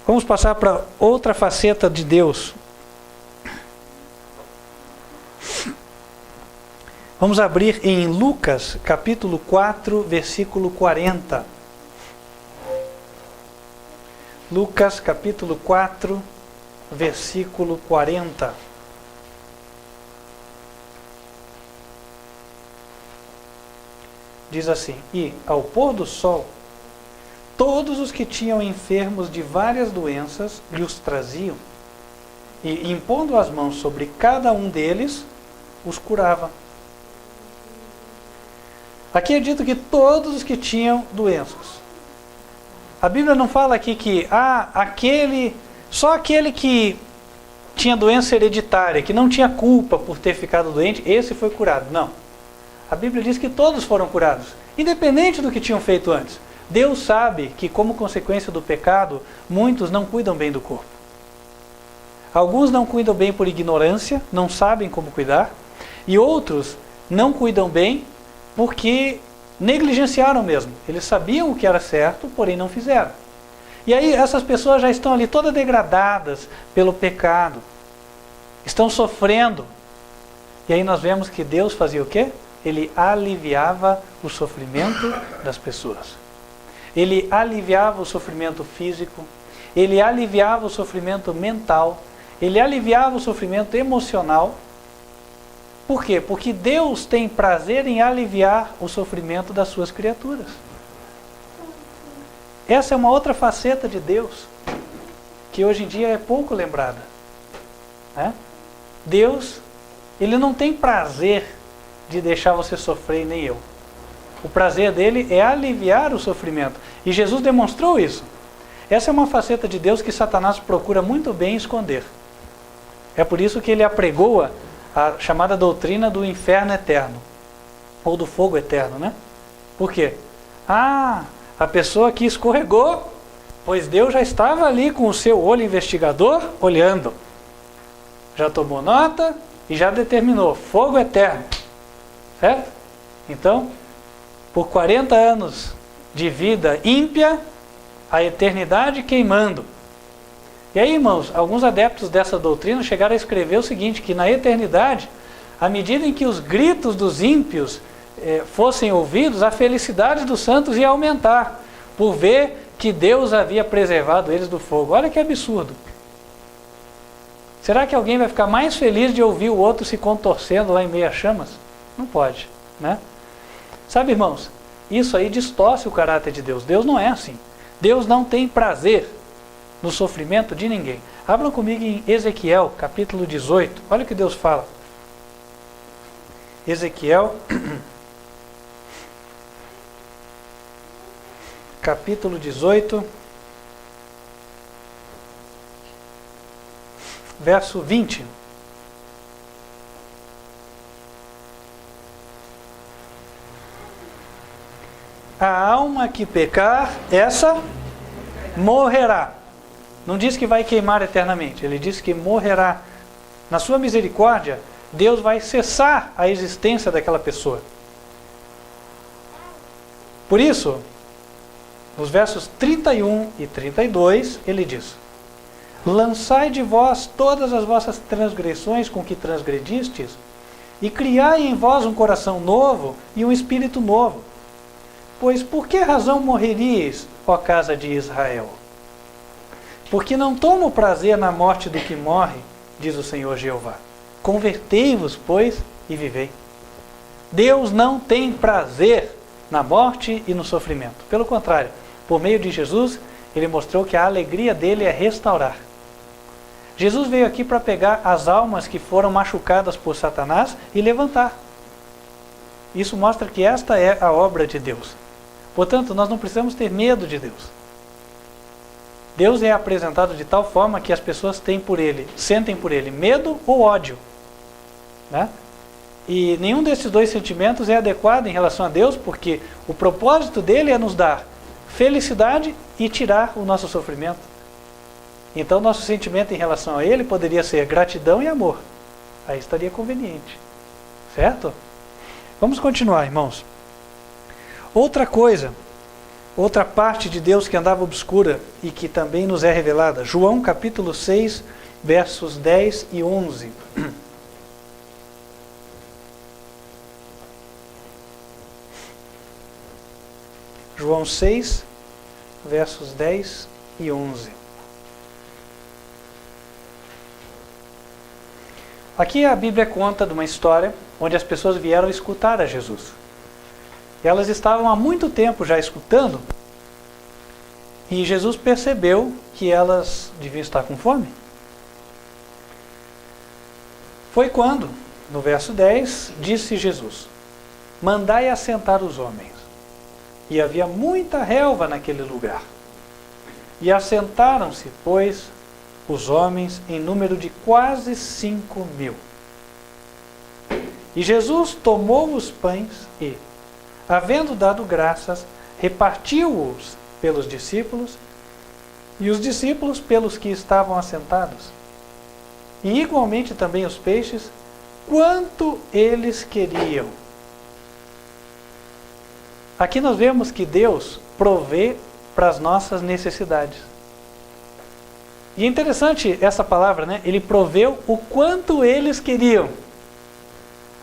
Vamos passar para outra faceta de Deus. Vamos abrir em Lucas, capítulo 4, versículo 40. Lucas, capítulo 4, versículo 40. diz assim: e ao pôr do sol, todos os que tinham enfermos de várias doenças lhe os traziam, e impondo as mãos sobre cada um deles, os curava. Aqui é dito que todos os que tinham doenças. A Bíblia não fala aqui que só aquele que tinha doença hereditária, que não tinha culpa por ter ficado doente, esse foi curado. Não. A Bíblia diz que todos foram curados, independente do que tinham feito antes. Deus sabe que, como consequência do pecado, muitos não cuidam bem do corpo. Alguns não cuidam bem por ignorância, não sabem como cuidar, e outros não cuidam bem porque negligenciaram mesmo. Eles sabiam o que era certo, porém não fizeram. E aí essas pessoas já estão ali todas degradadas pelo pecado, estão sofrendo. E aí nós vemos que Deus fazia o quê? Ele aliviava o sofrimento das pessoas. Ele aliviava o sofrimento físico, ele aliviava o sofrimento mental, ele aliviava o sofrimento emocional. Por quê? Porque Deus tem prazer em aliviar o sofrimento das suas criaturas. Essa é uma outra faceta de Deus, que hoje em dia é pouco lembrada. Né? Deus, Ele não tem prazer de deixar você sofrer, nem eu. O prazer dele é aliviar o sofrimento. E Jesus demonstrou isso. Essa é uma faceta de Deus que Satanás procura muito bem esconder. É por isso que ele apregoa a chamada doutrina do inferno eterno, ou do fogo eterno, né? Por quê? A pessoa que escorregou, pois Deus já estava ali com o seu olho investigador, olhando. Já tomou nota e já determinou, fogo eterno. Certo? Então, por 40 anos de vida ímpia, a eternidade queimando. E aí, irmãos, alguns adeptos dessa doutrina chegaram a escrever o seguinte, que na eternidade, à medida em que os gritos dos ímpios fossem ouvidos, a felicidade dos santos ia aumentar, por ver que Deus havia preservado eles do fogo. Olha que absurdo. Será que alguém vai ficar mais feliz de ouvir o outro se contorcendo lá em meio a chamas? Não pode, né? Sabe, irmãos, isso aí distorce o caráter de Deus. Deus não é assim. Deus não tem prazer no sofrimento de ninguém. Abram comigo em Ezequiel, capítulo 18. Olha o que Deus fala. Ezequiel, capítulo 18, verso 20. A alma que pecar, essa morrerá. Não diz que vai queimar eternamente, ele diz que morrerá. Na sua misericórdia, Deus vai cessar a existência daquela pessoa. Por isso, nos versos 31 e 32, ele diz: lançai de vós todas as vossas transgressões com que transgredistes, e criai em vós um coração novo e um espírito novo. Pois por que razão morreríeis, ó casa de Israel? Porque não tomo prazer na morte do que morre, diz o Senhor Jeová. Convertei-vos, pois, e vivei. Deus não tem prazer na morte e no sofrimento. Pelo contrário, por meio de Jesus, ele mostrou que a alegria dele é restaurar. Jesus veio aqui para pegar as almas que foram machucadas por Satanás e levantar. Isso mostra que esta é a obra de Deus. Portanto, nós não precisamos ter medo de Deus. Deus é apresentado de tal forma que as pessoas têm por ele, sentem por ele medo ou ódio. Né? E nenhum desses dois sentimentos é adequado em relação a Deus, porque o propósito dele é nos dar felicidade e tirar o nosso sofrimento. Então, nosso sentimento em relação a ele poderia ser gratidão e amor. Aí estaria conveniente. Certo? Vamos continuar, irmãos. Outra coisa, outra parte de Deus que andava obscura e que também nos é revelada. João capítulo 6, versos 10 e 11. João 6, versos 10 e 11. Aqui a Bíblia conta de uma história onde as pessoas vieram escutar a Jesus. Elas estavam há muito tempo já escutando, e Jesus percebeu que elas deviam estar com fome. Foi quando, no verso 10, disse Jesus: mandai assentar os homens. E havia muita relva naquele lugar. E assentaram-se, pois, os homens em número de quase 5.000. E Jesus tomou os pães e, havendo dado graças, repartiu-os pelos discípulos, e os discípulos pelos que estavam assentados. E igualmente também os peixes, quanto eles queriam. Aqui nós vemos que Deus provê para as nossas necessidades. E é interessante essa palavra, né? Ele proveu o quanto eles queriam.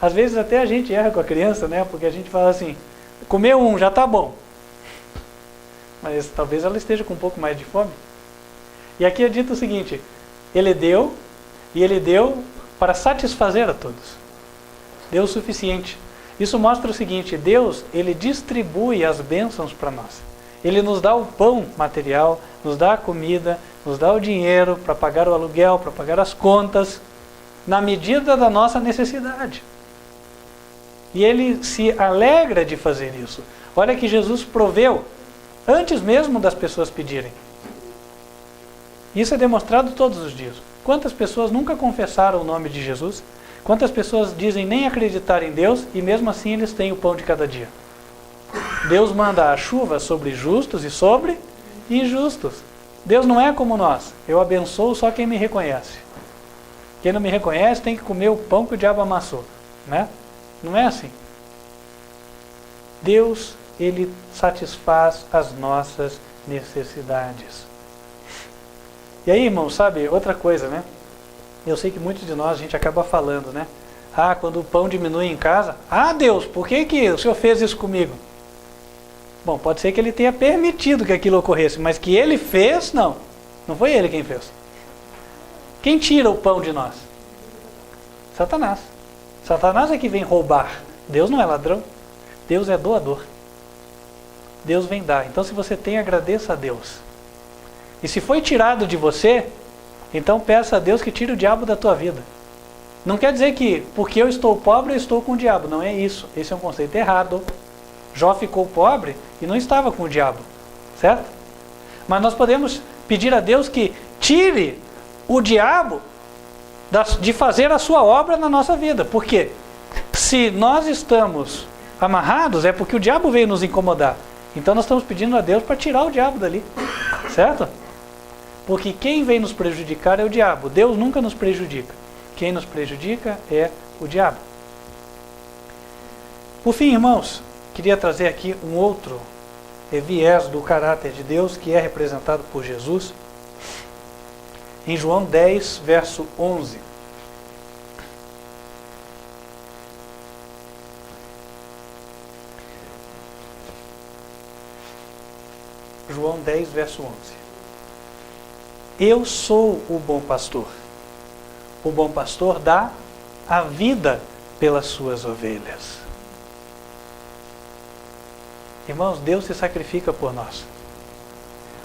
Às vezes até a gente erra com a criança, né? Porque a gente fala assim, comer um já está bom. Mas talvez ela esteja com um pouco mais de fome. E aqui é dito o seguinte, ele deu, e ele deu para satisfazer a todos. Deu o suficiente. Isso mostra o seguinte, Deus, ele distribui as bênçãos para nós. Ele nos dá o pão material, nos dá a comida, nos dá o dinheiro para pagar o aluguel, para pagar as contas, na medida da nossa necessidade. E ele se alegra de fazer isso. Olha que Jesus proveu, antes mesmo das pessoas pedirem. Isso é demonstrado todos os dias. Quantas pessoas nunca confessaram o nome de Jesus? Quantas pessoas dizem nem acreditar em Deus e mesmo assim eles têm o pão de cada dia? Deus manda a chuva sobre justos e sobre injustos. Deus não é como nós. Eu abençoo só quem me reconhece. Quem não me reconhece tem que comer o pão que o diabo amassou, né? Não é assim. Deus, ele satisfaz as nossas necessidades. E aí, irmão, sabe, outra coisa, né? Eu sei que muitos de nós, a gente acaba falando, né? Ah, quando o pão diminui em casa, ah, Deus, por que o Senhor fez isso comigo? Bom, pode ser que ele tenha permitido que aquilo ocorresse, mas que ele fez, não. Não foi ele quem fez. Quem tira o pão de nós? Satanás. Satanás é que vem roubar. Deus não é ladrão. Deus é doador. Deus vem dar. Então, se você tem, agradeça a Deus. E se foi tirado de você, então peça a Deus que tire o diabo da tua vida. Não quer dizer que porque eu estou pobre, eu estou com o diabo. Não é isso. Esse é um conceito errado. Jó ficou pobre e não estava com o diabo. Certo? Mas nós podemos pedir a Deus que tire o diabo de fazer a sua obra na nossa vida. Por quê? Se nós estamos amarrados, é porque o diabo veio nos incomodar. Então nós estamos pedindo a Deus para tirar o diabo dali. Certo? Porque quem vem nos prejudicar é o diabo. Deus nunca nos prejudica. Quem nos prejudica é o diabo. Por fim, irmãos, queria trazer aqui um outro viés do caráter de Deus que é representado por Jesus. Em João 10, verso 11. João 10, verso 11. Eu sou o bom pastor. O bom pastor dá a vida pelas suas ovelhas. Irmãos, Deus se sacrifica por nós.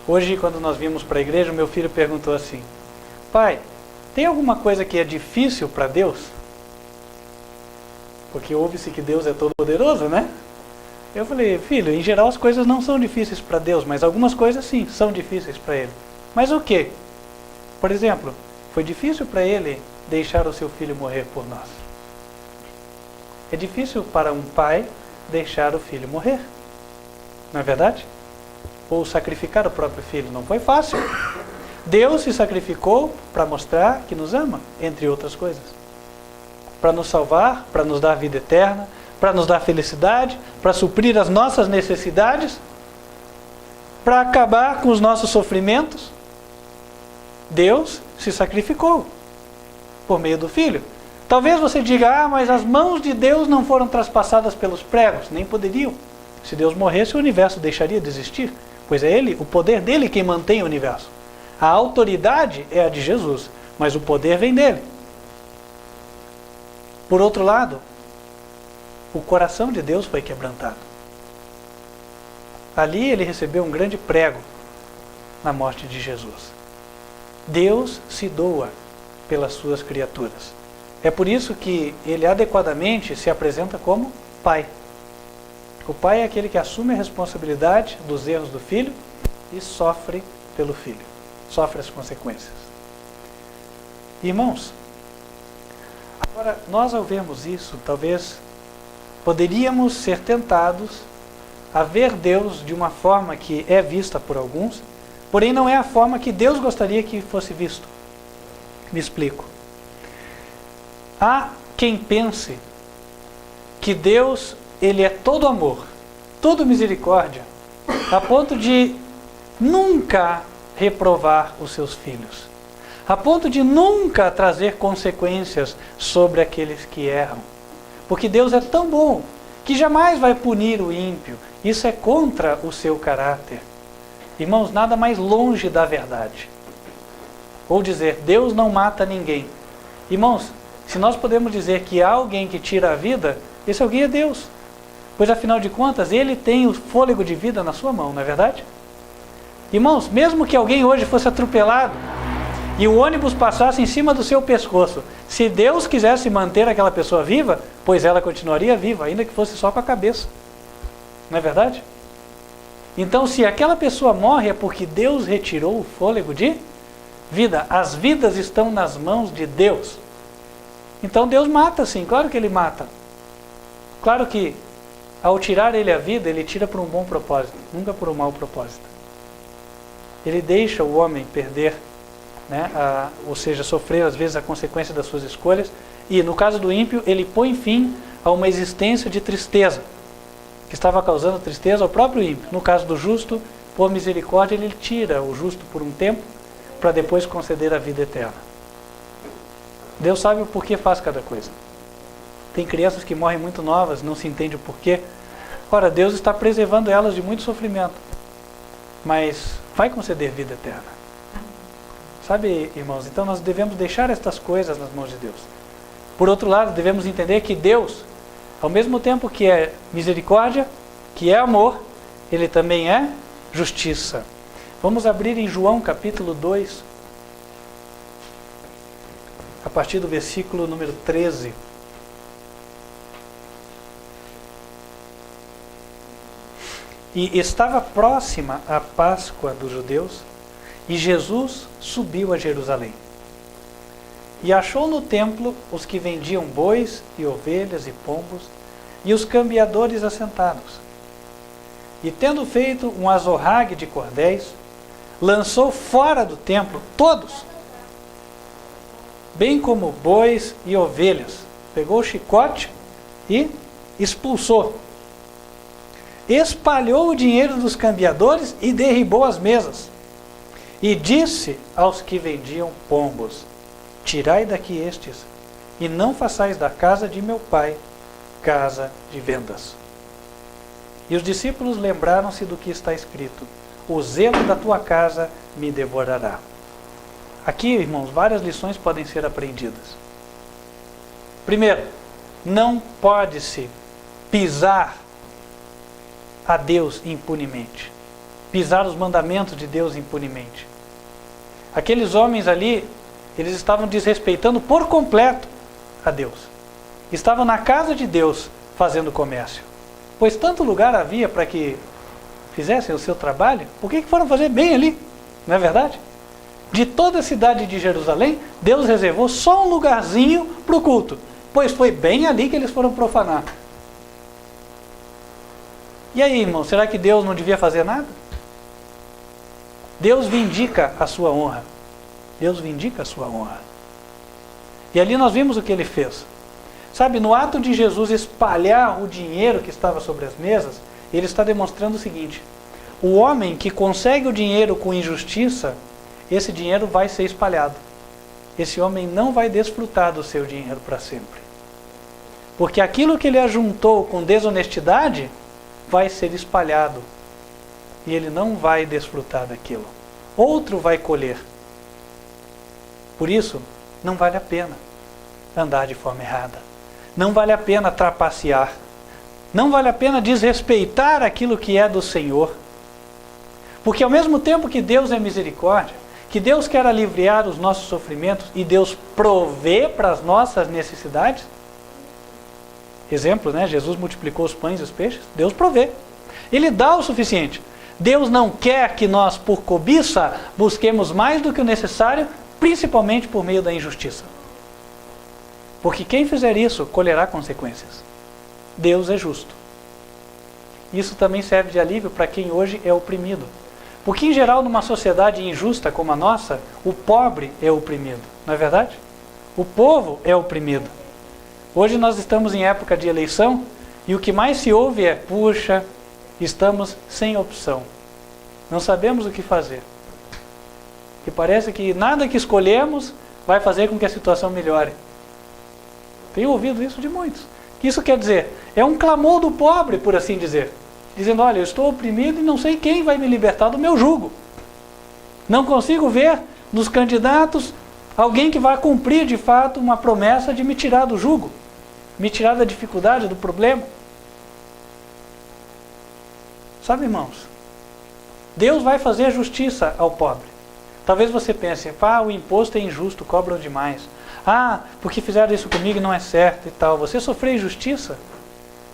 Hoje, quando nós vimos para a igreja, meu filho perguntou assim: pai, tem alguma coisa que é difícil para Deus? Porque ouve-se que Deus é todo poderoso, né? Eu falei, filho, em geral as coisas não são difíceis para Deus, mas algumas coisas sim, são difíceis para Ele. Mas o quê? Por exemplo, foi difícil para Ele deixar o seu filho morrer por nós. É difícil para um pai deixar o filho morrer. Não é verdade? Ou sacrificar o próprio filho. Não foi fácil. Deus se sacrificou para mostrar que nos ama, entre outras coisas. Para nos salvar, para nos dar vida eterna, para nos dar felicidade, para suprir as nossas necessidades, para acabar com os nossos sofrimentos. Deus se sacrificou por meio do Filho. Talvez você diga, mas as mãos de Deus não foram traspassadas pelos pregos. Nem poderiam. Se Deus morresse, o universo deixaria de existir. Pois é Ele, o poder dele quem mantém o universo. A autoridade é a de Jesus, mas o poder vem dele. Por outro lado, o coração de Deus foi quebrantado. ali ele recebeu um grande prego na morte de Jesus. Deus se doa pelas suas criaturas. É por isso que ele adequadamente se apresenta como pai. O pai é aquele que assume a responsabilidade dos erros do filho e sofre pelo filho, sofre as consequências. Irmãos, agora nós ao vermos isso, talvez poderíamos ser tentados a ver Deus de uma forma que é vista por alguns, porém não é a forma que Deus gostaria que fosse visto. Me explico. Há quem pense que Deus, ele é todo amor, todo misericórdia, a ponto de nunca reprovar os seus filhos, a ponto de nunca trazer consequências sobre aqueles que erram. Porque Deus é tão bom que jamais vai punir o ímpio. Isso é contra o seu caráter. Irmãos, nada mais longe da verdade. Ou dizer, Deus não mata ninguém. Irmãos, se nós podemos dizer que há alguém que tira a vida, esse alguém é Deus. Pois afinal de contas, Ele tem o fôlego de vida na sua mão, não é verdade? Irmãos, mesmo que alguém hoje fosse atropelado e o ônibus passasse em cima do seu pescoço, se Deus quisesse manter aquela pessoa viva, pois ela continuaria viva, ainda que fosse só com a cabeça. Não é verdade? Então, se aquela pessoa morre, é porque Deus retirou o fôlego de vida. As vidas estão nas mãos de Deus. Então Deus mata sim, claro que Ele mata. Claro que ao tirar Ele a vida, Ele tira por um bom propósito, nunca por um mau propósito. Ele deixa o homem perder, né, ou seja, sofrer às vezes a consequência das suas escolhas, e no caso do ímpio, Ele põe fim a uma existência de tristeza, que estava causando tristeza ao próprio ímpio. No caso do justo, por misericórdia, Ele tira o justo por um tempo, para depois conceder a vida eterna. Deus sabe o porquê faz cada coisa. Tem crianças que morrem muito novas, não se entende o porquê. Ora, Deus está preservando elas de muito sofrimento, mas vai conceder vida eterna. Sabe, irmãos, então nós devemos deixar estas coisas nas mãos de Deus. Por outro lado, devemos entender que Deus, ao mesmo tempo que é misericórdia, que é amor, Ele também é justiça. Vamos abrir em João capítulo 2, a partir do versículo número 13. E estava próxima a Páscoa dos judeus, e Jesus subiu a Jerusalém. E achou no templo os que vendiam bois e ovelhas e pombos, e os cambiadores assentados. E tendo feito um azorrague de cordéis, lançou fora do templo todos, bem como bois e ovelhas. Pegou o chicote e expulsou. Espalhou o dinheiro dos cambiadores e derribou as mesas. E disse aos que vendiam pombos: tirai daqui estes, e não façais da casa de meu pai casa de vendas. E os discípulos lembraram-se do que está escrito: o zelo da tua casa me devorará. Aqui, irmãos, várias lições podem ser aprendidas. Primeiro, não pode-se pisar a Deus impunemente, pisar os mandamentos de Deus impunemente. Aqueles homens ali, eles estavam desrespeitando por completo a Deus. Estavam na casa de Deus fazendo comércio, pois tanto lugar havia para que fizessem o seu trabalho. Por que foram fazer bem ali? Não é verdade? De toda a cidade de Jerusalém, Deus reservou só um lugarzinho para o culto, pois foi bem ali que eles foram profanar. E aí, irmão, será que Deus não devia fazer nada? Deus vindica a sua honra. Deus vindica a sua honra. E ali nós vimos o que Ele fez. Sabe, no ato de Jesus espalhar o dinheiro que estava sobre as mesas, Ele está demonstrando o seguinte: o homem que consegue o dinheiro com injustiça, esse dinheiro vai ser espalhado. Esse homem não vai desfrutar do seu dinheiro para sempre. Porque aquilo que ele ajuntou com desonestidade vai ser espalhado. E ele não vai desfrutar daquilo. Outro vai colher. Por isso, não vale a pena andar de forma errada. Não vale a pena trapacear. Não vale a pena desrespeitar aquilo que é do Senhor. Porque ao mesmo tempo que Deus é misericórdia, que Deus quer aliviar os nossos sofrimentos e Deus provê para as nossas necessidades. Exemplo, né? Jesus multiplicou os pães e os peixes, Deus provê. Ele dá o suficiente. Deus não quer que nós, por cobiça, busquemos mais do que o necessário, principalmente por meio da injustiça. Porque quem fizer isso, colherá consequências. Deus é justo. Isso também serve de alívio para quem hoje é oprimido. Porque, em geral, numa sociedade injusta como a nossa, o pobre é oprimido, não é verdade? O povo é oprimido. Hoje nós estamos em época de eleição e o que mais se ouve é: puxa, estamos sem opção. Não sabemos o que fazer. E parece que nada que escolhemos vai fazer com que a situação melhore. Tenho ouvido isso de muitos. Isso quer dizer, é um clamor do pobre, por assim dizer. Dizendo: olha, eu estou oprimido e não sei quem vai me libertar do meu jugo. Não consigo ver nos candidatos alguém que vai cumprir de fato uma promessa de me tirar do jugo, me tirar da dificuldade, do problema. Sabe, irmãos, Deus vai fazer justiça ao pobre. Talvez você pense: o imposto é injusto, cobram demais. Porque fizeram isso comigo e não é certo e tal. Você sofreu injustiça?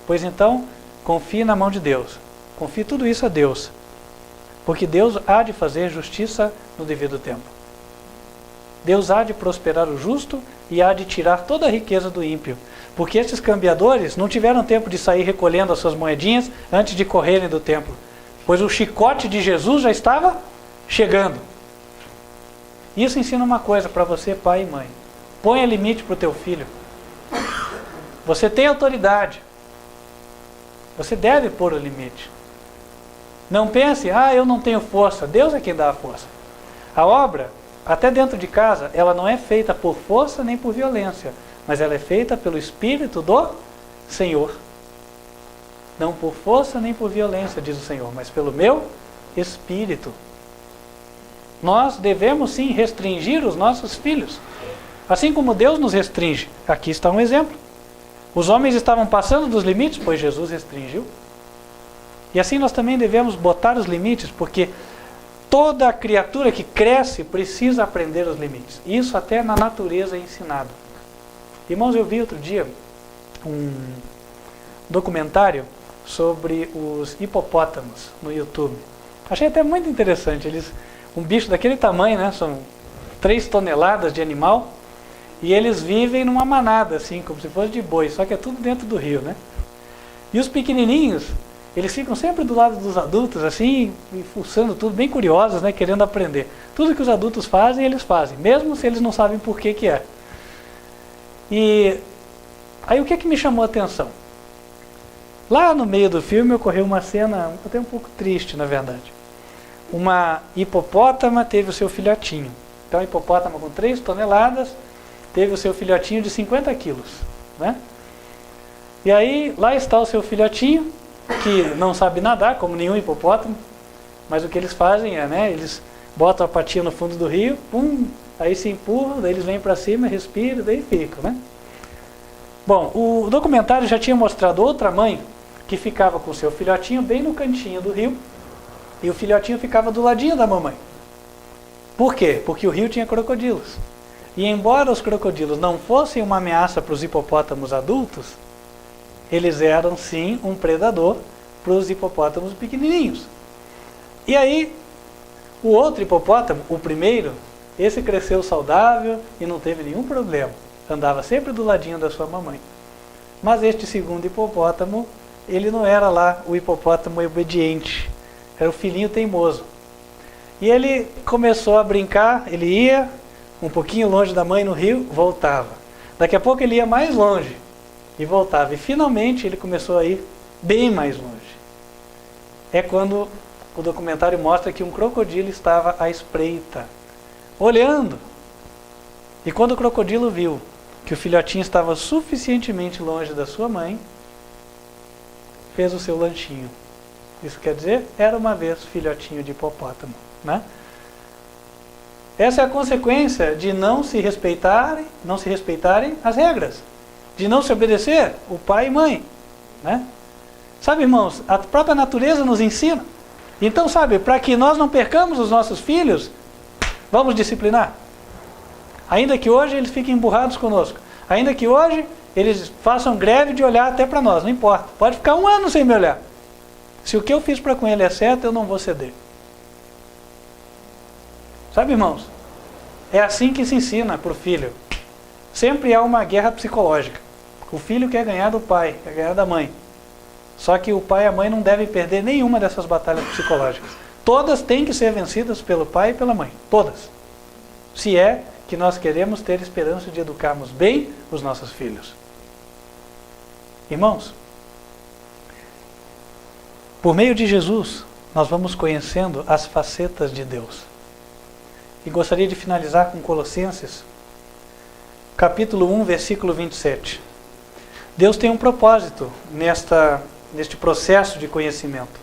Pois então, confie na mão de Deus. Confie tudo isso a Deus. Porque Deus há de fazer justiça no devido tempo. Deus há de prosperar o justo e há de tirar toda a riqueza do ímpio. Porque esses cambiadores não tiveram tempo de sair recolhendo as suas moedinhas antes de correrem do templo. Pois o chicote de Jesus já estava chegando. Isso ensina uma coisa para você, pai e mãe. Ponha limite para o teu filho. Você tem autoridade. Você deve pôr o limite. Não pense: eu não tenho força. Deus é quem dá a força. A obra, até dentro de casa, ela não é feita por força nem por violência, mas ela é feita pelo Espírito do Senhor. Não por força nem por violência, diz o Senhor, mas pelo meu Espírito. Nós devemos sim restringir os nossos filhos. Assim como Deus nos restringe. Aqui está um exemplo. Os homens estavam passando dos limites, pois Jesus restringiu. E assim nós também devemos botar os limites, porque toda criatura que cresce precisa aprender os limites. Isso até na natureza é ensinado. Irmãos, eu vi outro dia um documentário sobre os hipopótamos no YouTube. Achei até muito interessante. Um bicho daquele tamanho, né? São 3 toneladas de animal. E eles vivem numa manada, assim, como se fosse de boi, só que é tudo dentro do rio, né? E os pequenininhos, eles ficam sempre do lado dos adultos, assim, e fuçando tudo, bem curiosos, né? Querendo aprender. Tudo que os adultos fazem, eles fazem, mesmo se eles não sabem por que é. E aí o que me chamou a atenção? Lá no meio do filme ocorreu uma cena até um pouco triste, na verdade. Uma hipopótama teve o seu filhotinho. Então, a hipopótama com 3 toneladas... teve o seu filhotinho de 50 quilos, né? E aí, lá está o seu filhotinho, que não sabe nadar, como nenhum hipopótamo, mas o que eles fazem é, né? Eles botam a patinha no fundo do rio, aí se empurram, daí eles vêm para cima, respiram, daí ficam, né? Bom, o documentário já tinha mostrado outra mãe, que ficava com o seu filhotinho bem no cantinho do rio, e o filhotinho ficava do ladinho da mamãe. Por quê? Porque o rio tinha crocodilos. E embora os crocodilos não fossem uma ameaça para os hipopótamos adultos, eles eram sim um predador para os hipopótamos pequenininhos. E aí, o outro hipopótamo, o primeiro, esse cresceu saudável e não teve nenhum problema. Andava sempre do ladinho da sua mamãe. Mas este segundo hipopótamo, ele não era lá o hipopótamo obediente, era o filhinho teimoso. E ele começou a brincar, ele ia um pouquinho longe da mãe no rio, voltava. Daqui a pouco ele ia mais longe e voltava. E finalmente ele começou a ir bem mais longe. É quando o documentário mostra que um crocodilo estava à espreita, olhando. E quando o crocodilo viu que o filhotinho estava suficientemente longe da sua mãe, fez o seu lanchinho. Isso quer dizer, era uma vez filhotinho de hipopótamo, né? Essa é a consequência de não se respeitarem as regras, de não se obedecer o pai e mãe, né? Sabe, irmãos, a própria natureza nos ensina. Então, sabe, para que nós não percamos os nossos filhos, vamos disciplinar. Ainda que hoje eles fiquem emburrados conosco. Ainda que hoje eles façam greve de olhar até para nós, não importa. Pode ficar 1 ano sem me olhar. Se o que eu fiz para com ele é certo, eu não vou ceder. Sabe, irmãos? É assim que se ensina para o filho. Sempre há uma guerra psicológica. O filho quer ganhar do pai, quer ganhar da mãe. Só que o pai e a mãe não devem perder nenhuma dessas batalhas psicológicas. Todas têm que ser vencidas pelo pai e pela mãe. Todas. Se é que nós queremos ter esperança de educarmos bem os nossos filhos. Irmãos, por meio de Jesus, nós vamos conhecendo as facetas de Deus. E gostaria de finalizar com Colossenses, capítulo 1, versículo 27. Deus tem um propósito neste processo de conhecimento.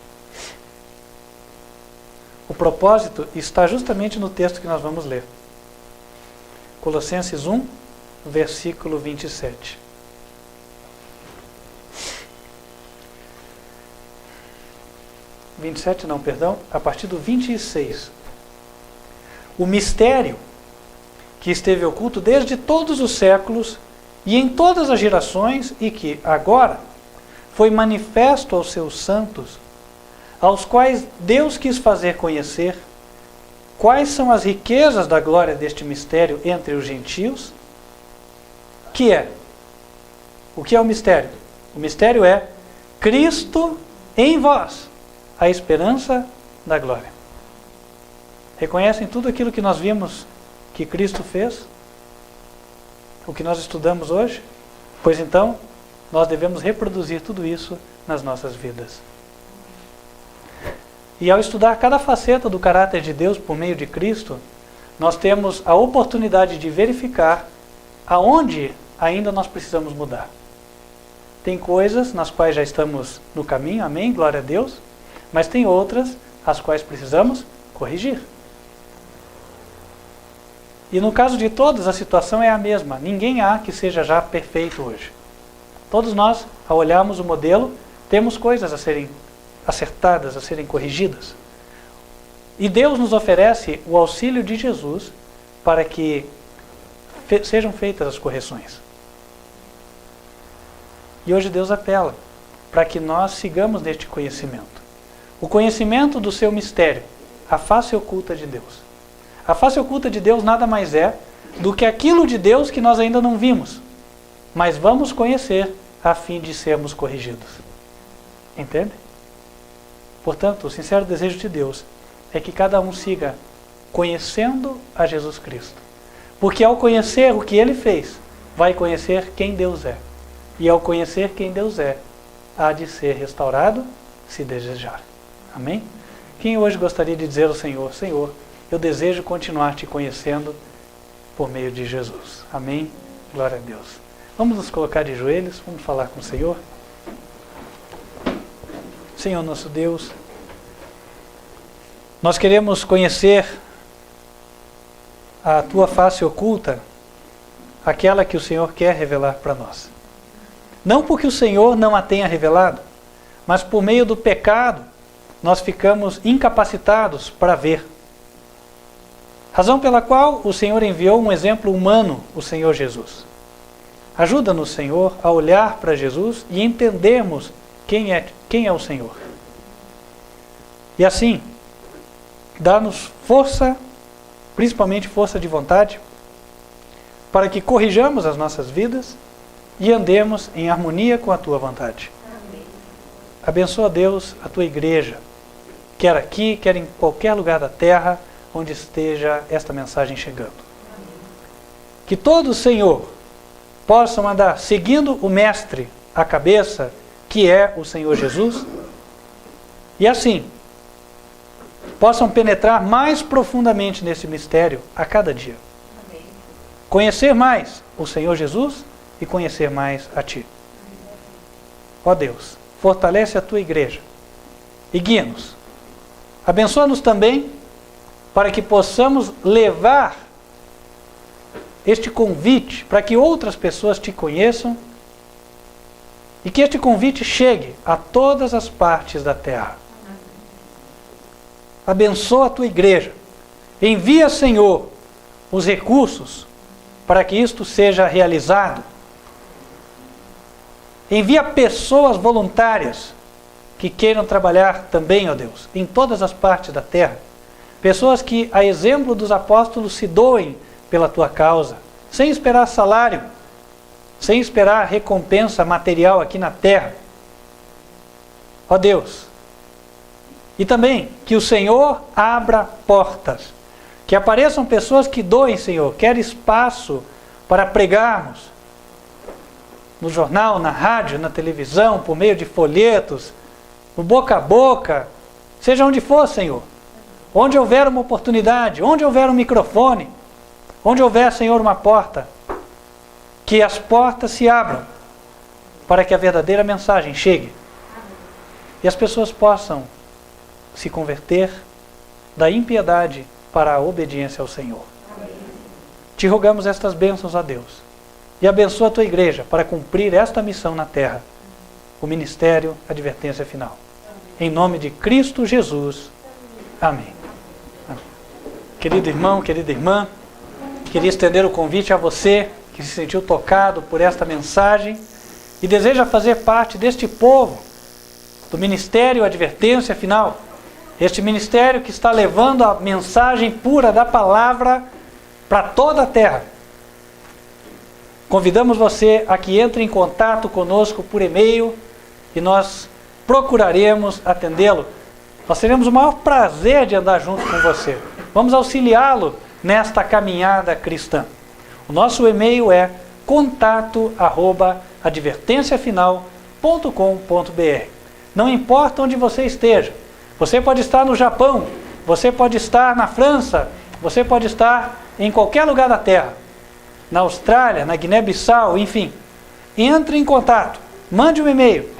O propósito está justamente no texto que nós vamos ler. Colossenses 1, versículo 27. A partir do 26. O mistério que esteve oculto desde todos os séculos e em todas as gerações e que agora foi manifesto aos seus santos, aos quais Deus quis fazer conhecer quais são as riquezas da glória deste mistério entre os gentios, que é? O que é o mistério? O mistério é Cristo em vós, a esperança da glória. Reconhecem tudo aquilo que nós vimos que Cristo fez? O que nós estudamos hoje? Pois então, nós devemos reproduzir tudo isso nas nossas vidas. E ao estudar cada faceta do caráter de Deus por meio de Cristo, nós temos a oportunidade de verificar aonde ainda nós precisamos mudar. Tem coisas nas quais já estamos no caminho, amém, glória a Deus, mas tem outras as quais precisamos corrigir. E no caso de todas, a situação é a mesma. Ninguém há que seja já perfeito hoje. Todos nós, ao olharmos o modelo, temos coisas a serem acertadas, a serem corrigidas. E Deus nos oferece o auxílio de Jesus para que sejam feitas as correções. E hoje Deus apela para que nós sigamos neste conhecimento. O conhecimento do seu mistério, a face oculta de Deus. A face oculta de Deus nada mais é do que aquilo de Deus que nós ainda não vimos, mas vamos conhecer a fim de sermos corrigidos. Entende? Portanto, o sincero desejo de Deus é que cada um siga conhecendo a Jesus Cristo. Porque ao conhecer o que Ele fez, vai conhecer quem Deus é. E ao conhecer quem Deus é, há de ser restaurado, se desejar. Amém? Quem hoje gostaria de dizer ao Senhor, Senhor, eu desejo continuar te conhecendo por meio de Jesus. Amém? Glória a Deus. Vamos nos colocar de joelhos, vamos falar com o Senhor. Senhor nosso Deus, nós queremos conhecer a Tua face oculta, aquela que o Senhor quer revelar para nós. Não porque o Senhor não a tenha revelado, mas por meio do pecado, nós ficamos incapacitados para ver. Razão pela qual o Senhor enviou um exemplo humano, o Senhor Jesus. Ajuda-nos, Senhor, a olhar para Jesus e entendermos quem é o Senhor. E assim, dá-nos força, principalmente força de vontade, para que corrijamos as nossas vidas e andemos em harmonia com a Tua vontade. Amém. Abençoa, Deus, a Tua igreja, quer aqui, quer em qualquer lugar da terra, onde esteja esta mensagem chegando. Que todos, Senhor, possam andar seguindo o Mestre, a cabeça, que é o Senhor Jesus, e assim, possam penetrar mais profundamente nesse mistério a cada dia. Amém. Conhecer mais o Senhor Jesus e conhecer mais a Ti. Ó Deus, fortalece a Tua igreja e guia-nos. Abençoa-nos também para que possamos levar este convite para que outras pessoas Te conheçam e que este convite chegue a todas as partes da terra. abençoa a tua igreja. Envia, Senhor, os recursos para que isto seja realizado. Envia pessoas voluntárias que queiram trabalhar também, ó Deus, em todas as partes da terra. Pessoas que, a exemplo dos apóstolos, se doem pela tua causa, sem esperar salário, sem esperar recompensa material aqui na terra. Ó Deus, e também que o Senhor abra portas, que apareçam pessoas que doem, Senhor, quer espaço para pregarmos no jornal, na rádio, na televisão, por meio de folhetos, no boca a boca, seja onde for, Senhor. Onde houver uma oportunidade, onde houver um microfone, onde houver, Senhor, uma porta, que as portas se abram para que a verdadeira mensagem chegue e as pessoas possam se converter da impiedade para a obediência ao Senhor. Te rogamos estas bênçãos a Deus e abençoa a tua igreja para cumprir esta missão na terra, o ministério Advertência Final. Em nome de Cristo Jesus. Amém. Amém. Querido irmão, querida irmã, queria estender o convite a você que se sentiu tocado por esta mensagem e deseja fazer parte deste povo, do Ministério Advertência Final. Este ministério que está levando a mensagem pura da palavra para toda a terra. Convidamos você a que entre em contato conosco por e-mail e nós procuraremos atendê-lo. Nós teremos o maior prazer de andar junto com você. Vamos auxiliá-lo nesta caminhada cristã. O nosso e-mail é contato@advertenciafinal.com.br. Não importa onde você esteja. Você pode estar no Japão, você pode estar na França, você pode estar em qualquer lugar da terra. Na Austrália, na Guiné-Bissau, enfim. Entre em contato, mande um e-mail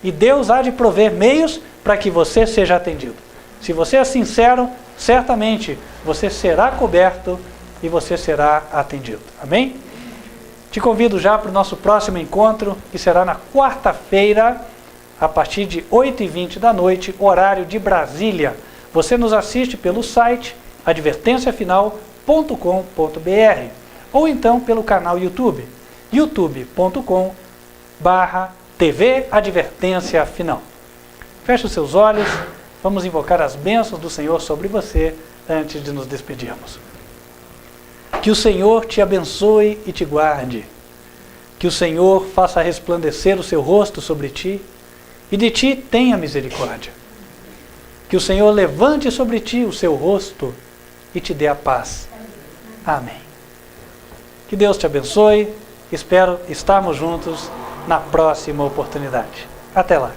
e Deus há de prover meios para que você seja atendido. Se você é sincero, certamente você será coberto e você será atendido. Amém? Te convido já para o nosso próximo encontro, que será na quarta-feira, a partir de 8h20 da noite, horário de Brasília. Você nos assiste pelo site advertenciafinal.com.br ou então pelo canal YouTube, youtube.com/TV Advertência Final. Feche os seus olhos, vamos invocar as bênçãos do Senhor sobre você antes de nos despedirmos. Que o Senhor te abençoe e te guarde. Que o Senhor faça resplandecer o seu rosto sobre ti e de ti tenha misericórdia. Que o Senhor levante sobre ti o seu rosto e te dê a paz. Amém. Que Deus te abençoe. Espero estarmos juntos na próxima oportunidade. Até lá.